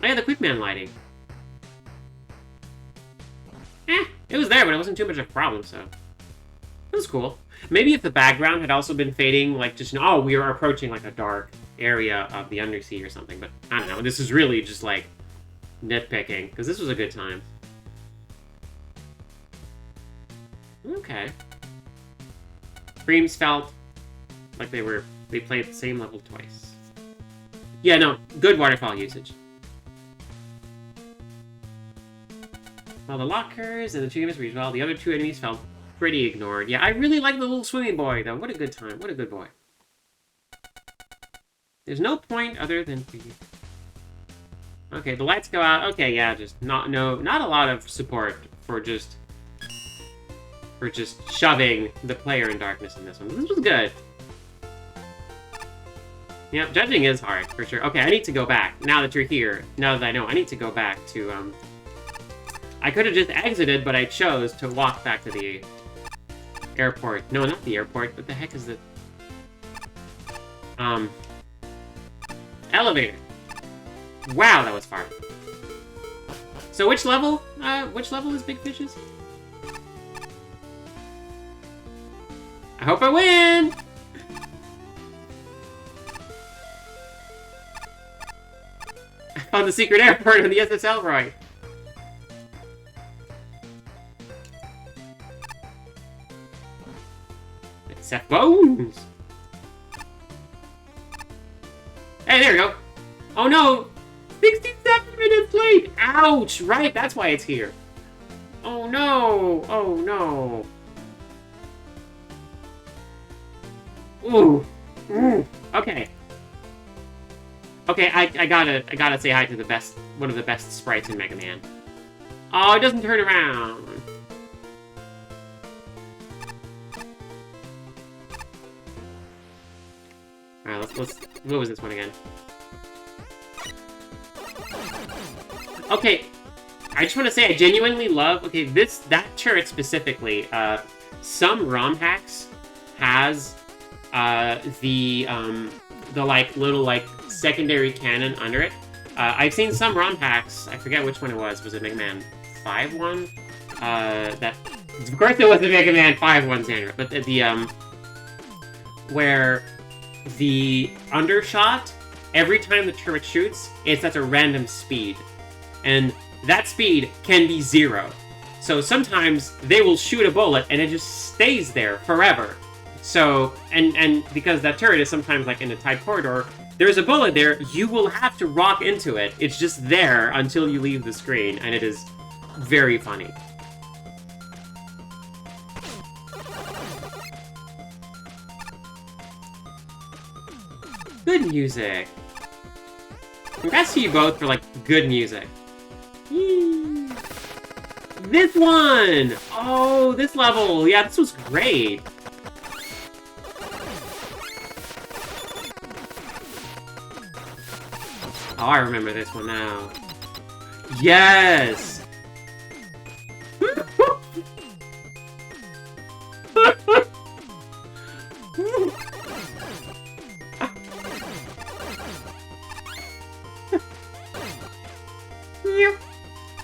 Oh yeah, the Quickman lighting. It was there, but it wasn't too much of a problem, so... It was cool. Maybe if the background had also been fading, like, just, oh, we are approaching, like, a dark area of the Undersea or something, but I don't know. This is really just, like, nitpicking, because this was a good time. Okay. Dreams felt like they played the same level twice. Yeah, no, good waterfall usage. Well, the lockers and the two enemies were used well. The other two enemies felt pretty ignored. Yeah, I really like the little swimming boy, though. What a good time. What a good boy. There's no point other than... Okay, the lights go out. Okay, yeah, just not a lot of support for just shoving the player in darkness in this one. This was good. Yep, judging is hard, for sure. Okay, I need to go back. Now that you're here, now that I know, I need to go back to, I could have just exited, but I chose to walk back to the airport. No, not the airport. What the heck is it? Elevator. Wow, that was far. So which level is Big Fishes? I hope I win! I found the secret airport on the SS Elroy. It's Seth Bones! Hey, there we go. Oh no! 67 minutes late! Ouch! Right, that's why it's here. Oh no! Oh no! Ooh! Ooh! Okay. Okay, I gotta say hi to the best, one of the best sprites in Mega Man. Oh, it doesn't turn around. Alright, let's, what was this one again? Okay, I just want to say I genuinely love, okay, that turret specifically, some ROM hacks has, the like, little, like, secondary cannon under it. I've seen some ROM hacks, I forget which one it was it Mega Man 5 one? That, of course it was the Mega Man 5 one, Sandra, but where the undershot, every time the turret shoots, it's at a random speed. And that speed can be 0. So sometimes they will shoot a bullet and it just stays there forever. So, and because that turret is sometimes like in a tight corridor, there's a bullet there, you will have to rock into it. It's just there until you leave the screen, and it is very funny. Good music. Congrats to you both for, like, good music. Yee. This one! Oh, this level! Yeah, this was great. Oh, I remember this one now. Yes!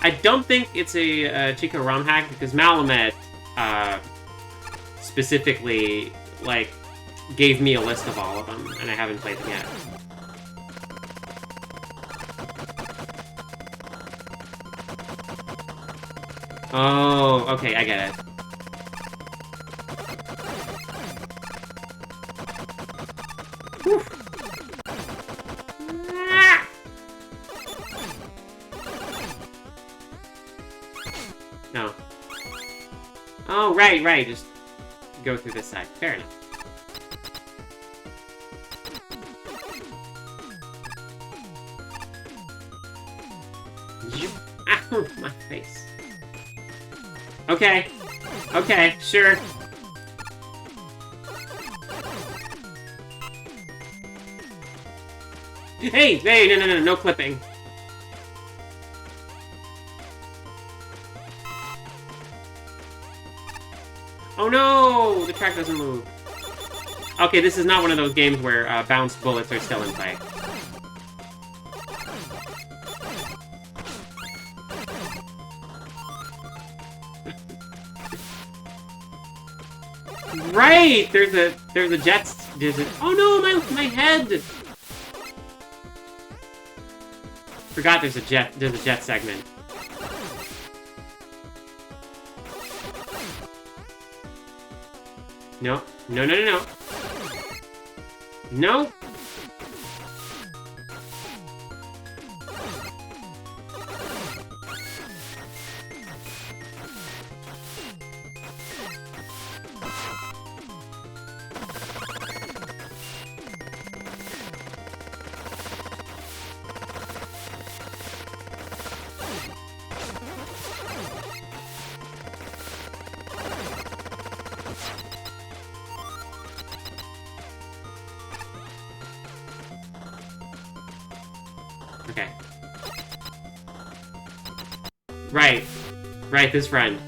I don't think it's a Chico ROM hack because Malamet specifically like gave me a list of all of them, and I haven't played them yet. Oh, okay, I get it. Whew. Ah! No. Oh, right, just go through this side. Fair enough. Ow, my face. Okay. Okay, sure. Hey, no clipping. Oh no, the track doesn't move. Okay, this is not one of those games where bounced bullets are still in play. Right! There's a jet. Oh no, my head! Forgot there's a jet segment. No. No! Okay. Right, this friend.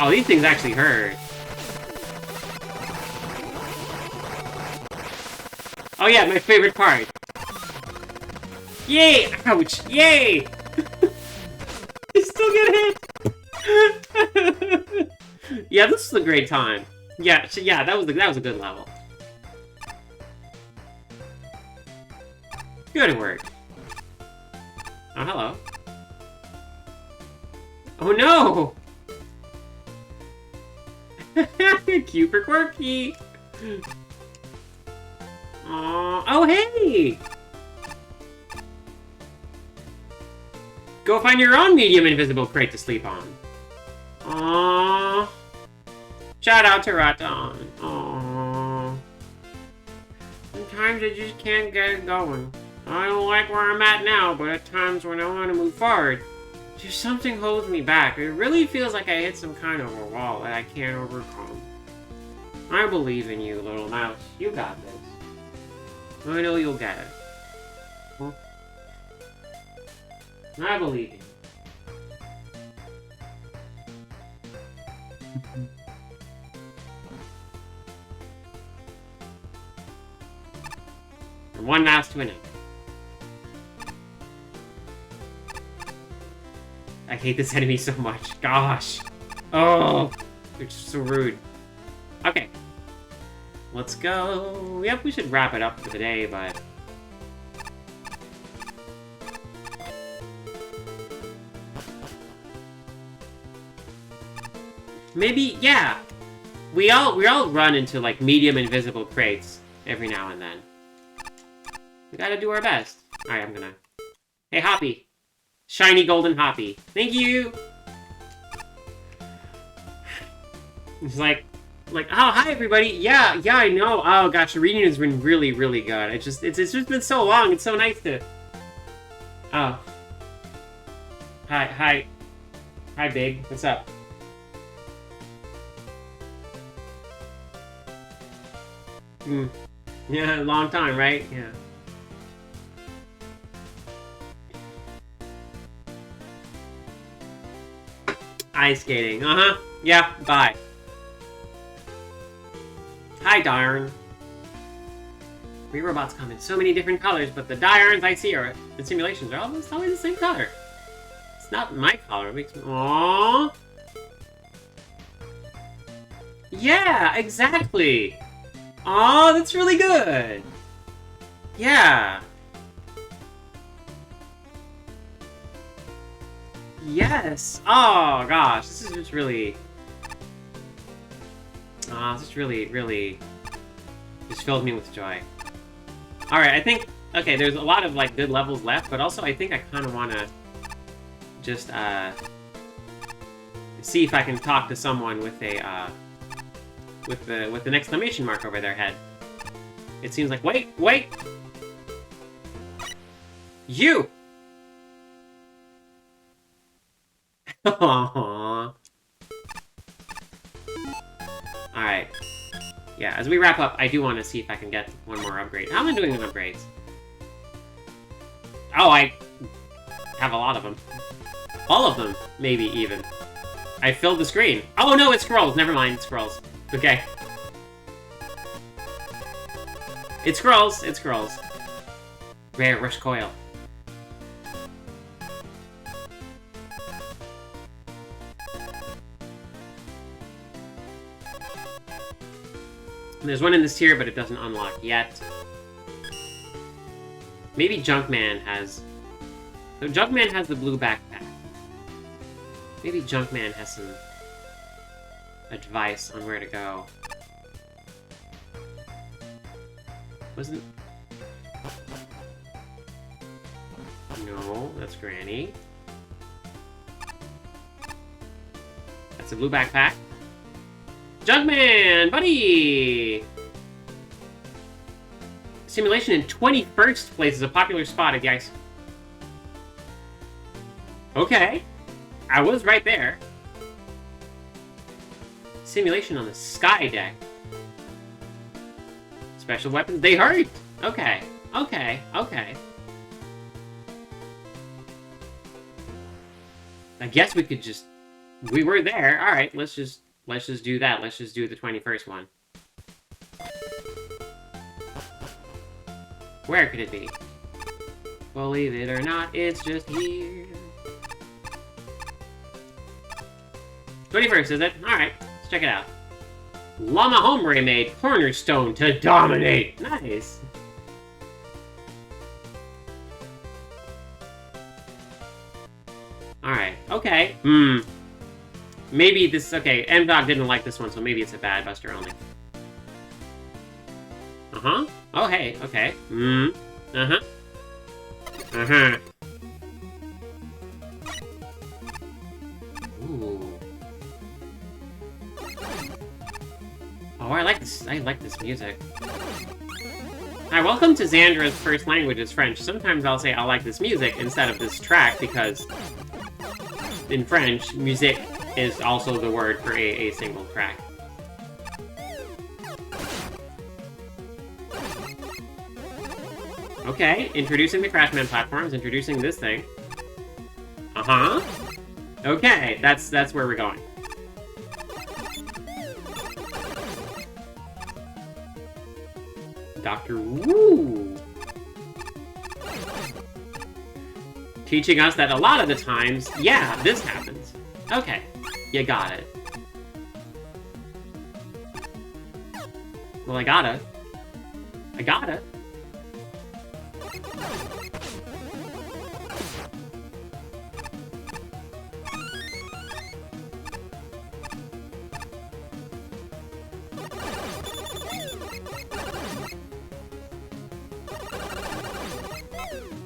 Oh, these things actually hurt. Oh yeah, my favorite part. Yay! Ouch! Yay! You still get hit. Yeah, this is a great time. Yeah, that was a good level. Good work. Oh, hello. Oh no! Cute for quirky. Aww. Oh hey! Go find your own medium invisible crate to sleep on. Aww. Shout out to Raton. Aww. Sometimes I just can't get it going. I don't like where I'm at now, but at times when I want to move forward, just something holds me back. It really feels like I hit some kind of a wall that I can't overcome. I believe in you, little mouse. You got this. I know you'll get it. Huh? I believe in you. From one mouse to another. I hate this enemy so much. Gosh. Oh, they're just so rude. Okay. Let's go. Yep, we should wrap it up for the day, but... maybe, yeah. We all run into, like, medium invisible crates every now and then. We gotta do our best. Alright, I'm gonna... Hey, Hoppy. Shiny golden Hoppy. Thank you! It's like, oh, hi everybody! Yeah, I know. Oh gosh, the reading has been really, really good. It's just been so long. It's so nice to... Oh. Hi, Big. What's up? Yeah, long time, right? Yeah. Ice skating. Uh-huh. Yeah, bye. Hi, Darn. Free robots come in so many different colors, but the Darns I see are in simulations are almost always the same color. It's not my color. It makes me... Aww. Yeah, exactly. Aw, that's really good. Yeah. Yes. Oh gosh, this is just really. This is really just filled me with joy. All right, I think okay. There's a lot of like good levels left, but also I think I kind of want to just see if I can talk to someone with a with an exclamation mark over their head. It seems like wait. You. Aww. Alright. Yeah, as we wrap up, I do want to see if I can get one more upgrade. How am I doing with upgrades? Oh, I have a lot of them. All of them, maybe, even. I filled the screen. Oh, no, it's scrolls. Never mind, it's scrolls. Okay. It's scrolls. It's scrolls. Rare Rush Coil. There's one in this tier, but it doesn't unlock yet. Maybe Junkman has... So Junkman has the blue backpack. Maybe Junkman has some advice on where to go. Wasn't... No, that's Granny. That's a blue backpack. Junkman, buddy! Simulation in 21st place is a popular spot at the ice. Okay. I was right there. Simulation on the sky deck. Special weapons, they hurt! Okay. I guess we could just We were there. All right, let's just do that. Let's just do the 21st one. Where could it be? Believe it or not, it's just here. 21st, is it? Alright, let's check it out. Llama Hombre made cornerstone to dominate. Nice. Alright, okay. Maybe this... Okay, M-Dog didn't like this one, so maybe it's a bad Buster only. Uh-huh. Oh, hey, okay. Uh-huh. Uh-huh. Ooh. Oh, I like this music. Hi, welcome to Xandra's first language is French. Sometimes I'll say I like this music instead of this track because in French, musique is also the word for a single track. Okay, introducing the Crashman platforms, introducing this thing. Uh-huh. Okay, that's where we're going. Dr. Wu! Teaching us that a lot of the times, yeah, this happens. Okay, you got it. Well, I gotta.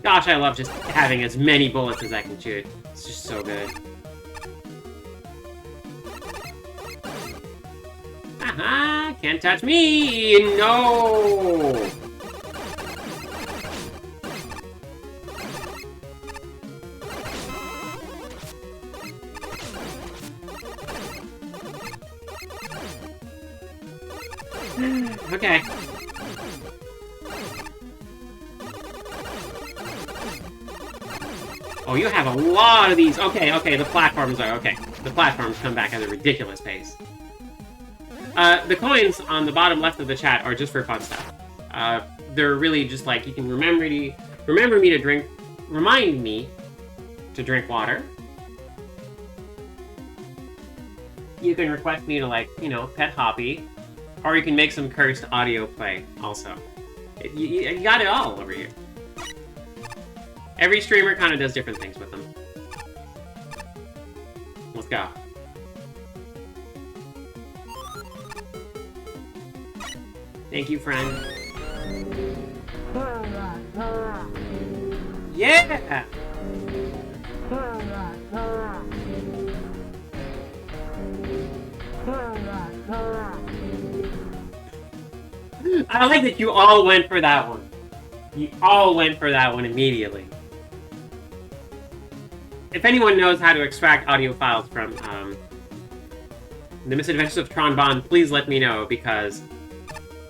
Gosh, I love just having as many bullets as I can shoot. It's just so good. Haha, can't touch me! No! Okay. Oh, you have a lot of these. Okay, the platforms are okay. The platforms come back at a ridiculous pace. The coins on the bottom left of the chat are just for fun stuff. They're really just like, you can remind me to drink water. You can request me to, like, you know, pet Hoppy. Or you can make some cursed audio play, also. You got it all over here. Every streamer kind of does different things with them. Let's go. Thank you, friend. Yeah! I like that you all went for that one. You all went for that one immediately. If anyone knows how to extract audio files from The Misadventures of Tron Bonne, please let me know, because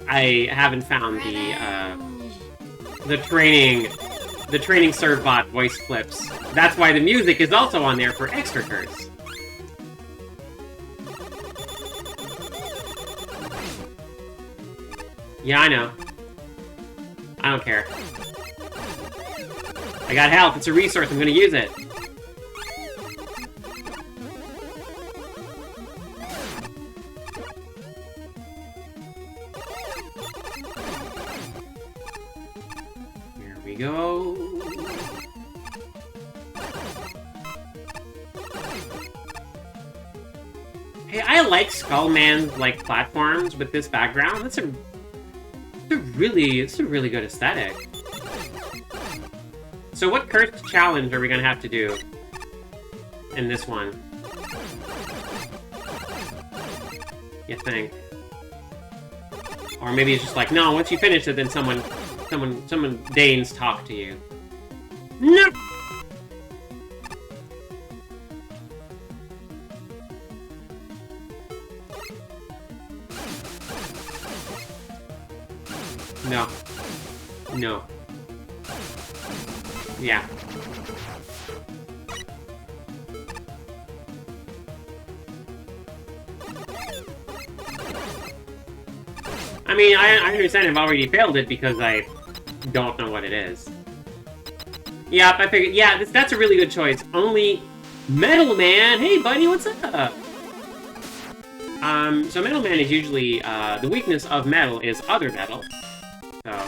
I haven't found the training servbot voice clips. That's why the music is also on there for extra curse. Yeah, I know. I don't care. I got health. It's a resource. I'm gonna use it. Here we go. Hey, I like Skullman's like platforms with this background. It's a really good aesthetic. So what cursed challenge are we gonna have to do in this one? You think? Or maybe it's just like, no, once you finish it, then someone deigns talk to you. No! No. No. Yeah. I mean, I understand I've already failed it because I don't know what it is. Yep, I figured. Yeah, that's a really good choice. Only Metal Man. Hey, buddy, what's up? So Metal Man is usually the weakness of metal is other metal. So,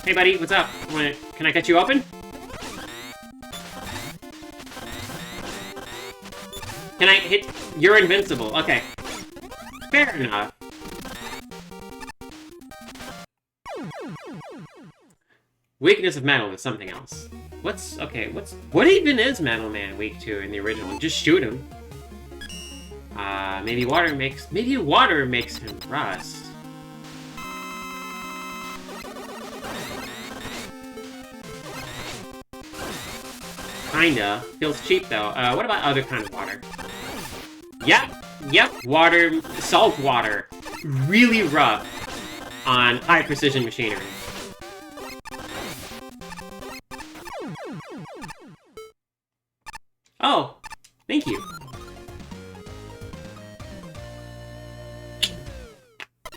hey, buddy, what's up? Can I get you open? Can I hit? You're invincible. Okay, fair enough. Weakness of metal is something else. What even is Metal Man weak to in the original? Just shoot him. Maybe water makes him rust. Kinda. Feels cheap though. What about other kind of water? Yep, water, salt water. Really rough on high precision machinery. Oh, thank you.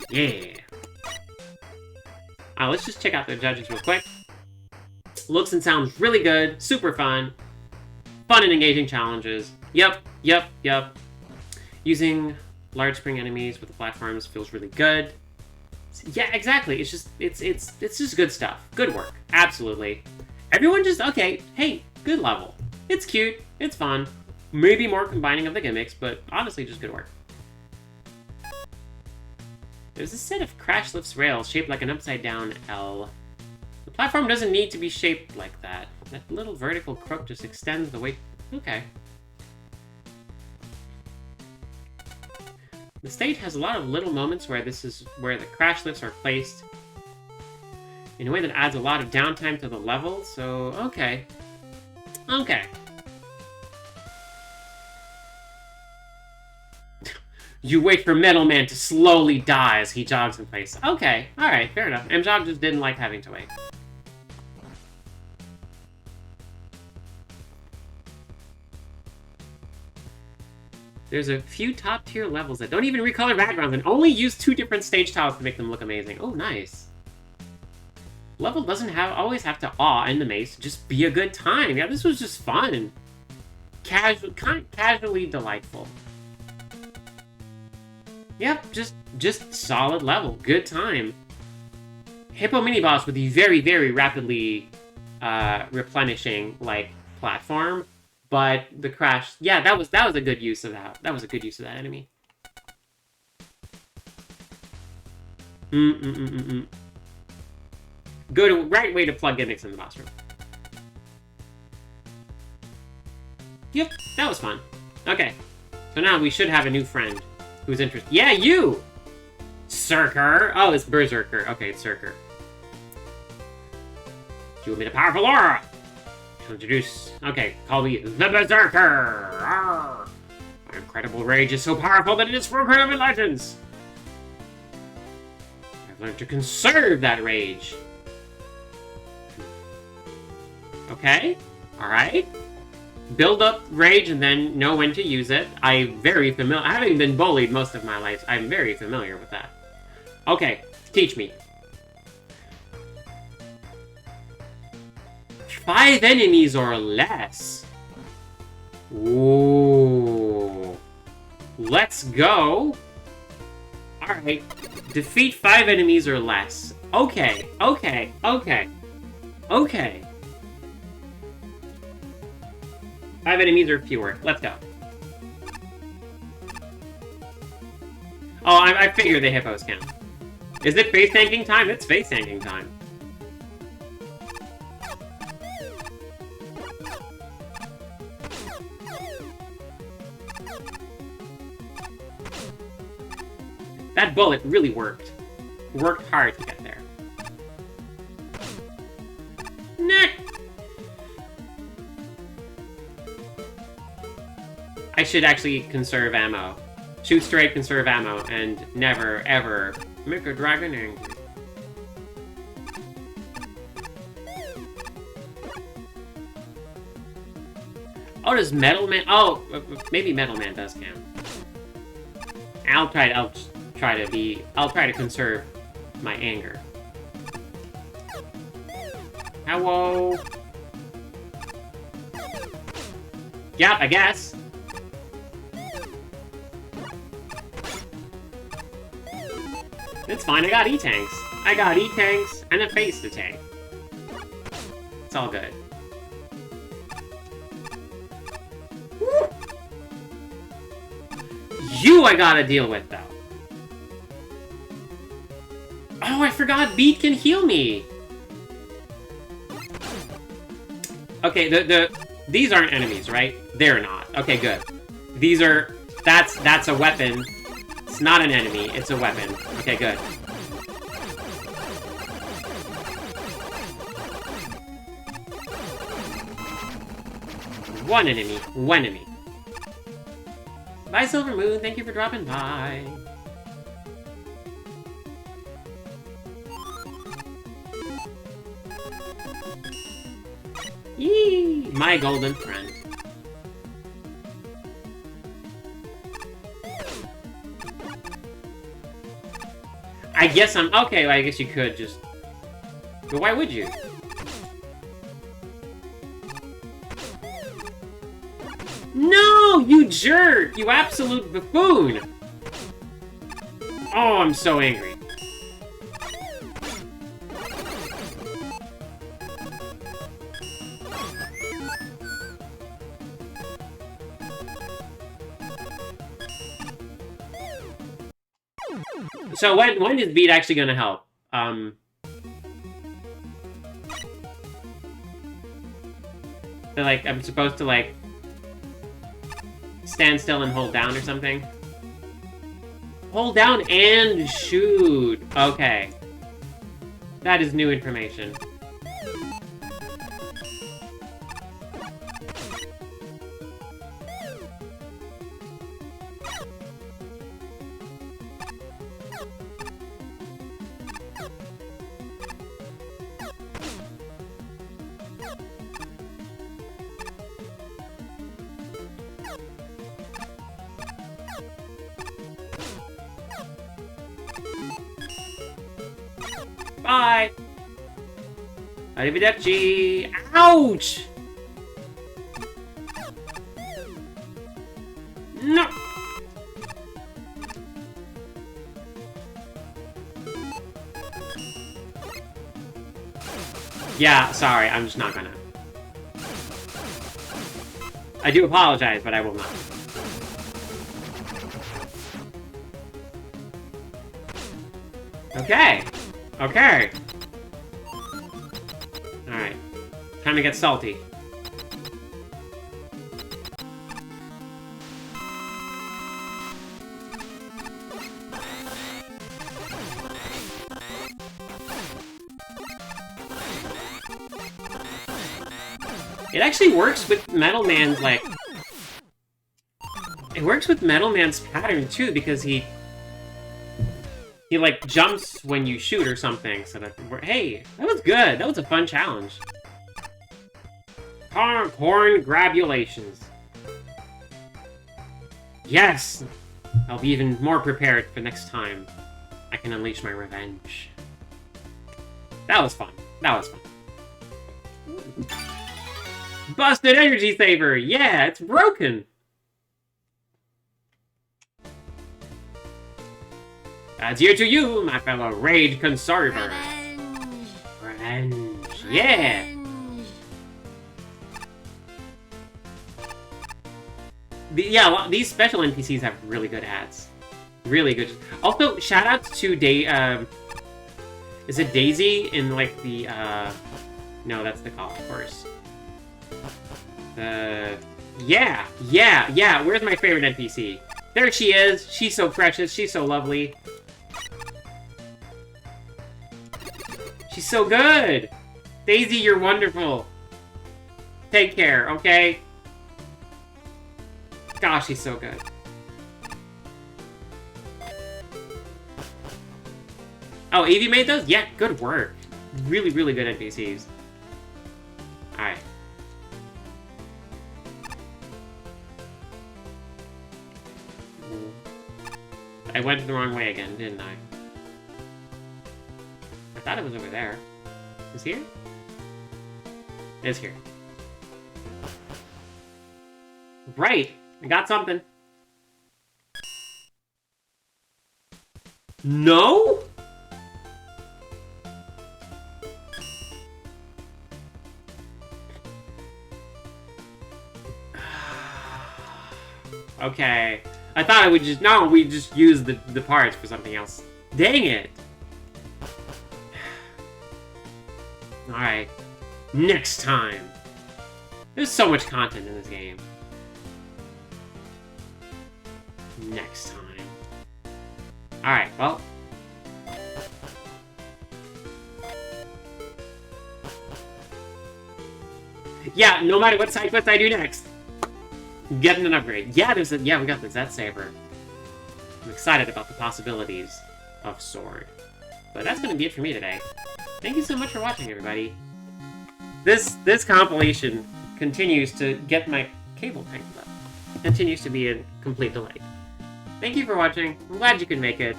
Yeah. Let's just check out the judges real quick. Looks and sounds really good. Super fun. Fun and engaging challenges. Yep. Using large spring enemies with the platforms feels really good. Yeah, exactly. It's just good stuff. Good work. Absolutely. Everyone just, okay, hey, good level. It's cute. It's fun. Maybe more combining of the gimmicks, but honestly, just good work. There's a set of Crash Lift's rails shaped like an upside-down L. The platform doesn't need to be shaped like that. That little vertical crook just extends the weight. Okay. The stage has a lot of little moments where this is where the Crash Lifts are placed in a way that adds a lot of downtime to the level, so okay. Okay. You wait for Metal Man to slowly die as he jogs in place. Okay, alright, fair enough. M-Jog just didn't like having to wait. There's a few top-tier levels that don't even recolor backgrounds and only use 2 different stage tiles to make them look amazing. Oh, nice. Level doesn't always have to awe in the maze, just be a good time. Yeah, this was just fun. Casually delightful. Yep, just solid level. Good time. Hippo mini-boss with the very, very rapidly replenishing, like, platform. But the Crash... Yeah, that was a good use of that. That was a good use of that enemy. Good, right way to plug gimmicks in the boss room. Yep, that was fun. Okay, so now we should have a new friend who's interested. Yeah, you! Circer! Oh, it's Berserker. Okay, it's Circer. You emit a powerful aura! To introduce... Okay, call me the Berserker! Arrgh. My incredible rage is so powerful that it is spoken in legends! I've learned to conserve that rage. Okay, alright. Build up rage and then know when to use it. I'm very familiar. Having been bullied most of my life, I'm very familiar with that. Okay, teach me. 5 enemies or less. Ooh. Let's go. Alright. Defeat 5 enemies or less. Okay. 5 enemies or fewer. Let's go. Oh, I figure the hippos count. Is it face tanking time? It's face tanking time. That bullet really worked. Worked hard to get there. Nah. I should actually conserve ammo. Shoot straight, conserve ammo, and never, ever make a dragon angry. Oh, does Metal Man... Oh, maybe Metal Man does count. I'll try to... I'll try to conserve my anger. Hello. Yep, I guess. It's fine, I got E-Tanks. I got E-Tanks and a face to tank. It's all good. Woo! You I gotta deal with, though. Oh, I forgot Beat can heal me! Okay, these aren't enemies, right? They're not. Okay, good. These are... That's a weapon. It's not an enemy, it's a weapon. Okay, good. One enemy. Bye, Silver Moon. Thank you for dropping by. Yee! My golden friend. I guess I'm... Okay, well, I guess you could just... But why would you? No! You jerk! You absolute buffoon! Oh, I'm so angry. So when is Beat actually gonna help? Like, I'm supposed to, like, stand still and hold down or something? Hold down and shoot! Okay. That is new information. Bye! Arrivederci! Ouch! No! Yeah, sorry, I'm just not gonna. I do apologize, but I will not. Okay. Okay. Alright. Time to get salty. It actually works with Metal Man's, like... It works with Metal Man's pattern, too, because he, like, jumps when you shoot or something, so that... Hey, that was good! That was a fun challenge. Corn grabulations. Yes! I'll be even more prepared for next time. I can unleash my revenge. That was fun. That was fun. Busted energy saver! Yeah, it's broken! Adieu to you, my fellow raid conserver. Revenge. Yeah! These special NPCs have really good ads. Really good. Also, shoutouts to is it Daisy in, like, the, no, that's the golf course. Yeah, where's my favorite NPC? There she is! She's so precious, she's so lovely. She's so good! Daisy, you're wonderful! Take care, okay? Gosh, she's so good. Oh, Evie made those? Yeah, good work. Really, really good NPCs. Alright. I went the wrong way again, didn't I? I thought it was over there. Is here? It's here. Right! I got something. No? Okay. I thought I would just... No, we just use the parts for something else. Dang it! Alright. Next time. There's so much content in this game. Next time. Alright, well. Yeah, no matter what side quest I do next. Getting an upgrade. Yeah, we got the Zet Saber. I'm excited about the possibilities of Sword. But that's gonna be it for me today. Thank you so much for watching, everybody. This compilation continues to get my cable tangled up. Continues to be a complete delight. Thank you for watching. I'm glad you could make it.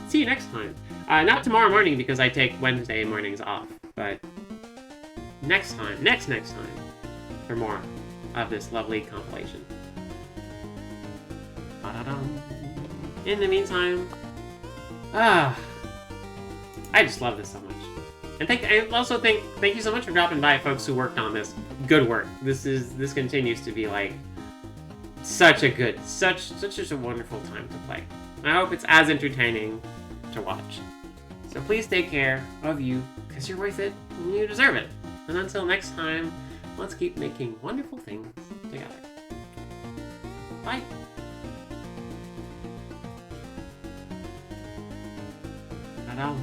See you next time. Not tomorrow morning because I take Wednesday mornings off, but next time, next time, for more of this lovely compilation. Ba-da-dum. In the meantime, I just love this so much. And thank you so much for dropping by, folks who worked on this. Good work. This continues to be like such a wonderful time to play. I hope it's as entertaining to watch. So please take care of you, because you're worth it, and you deserve it. And until next time, let's keep making wonderful things together. Bye. Ta-da.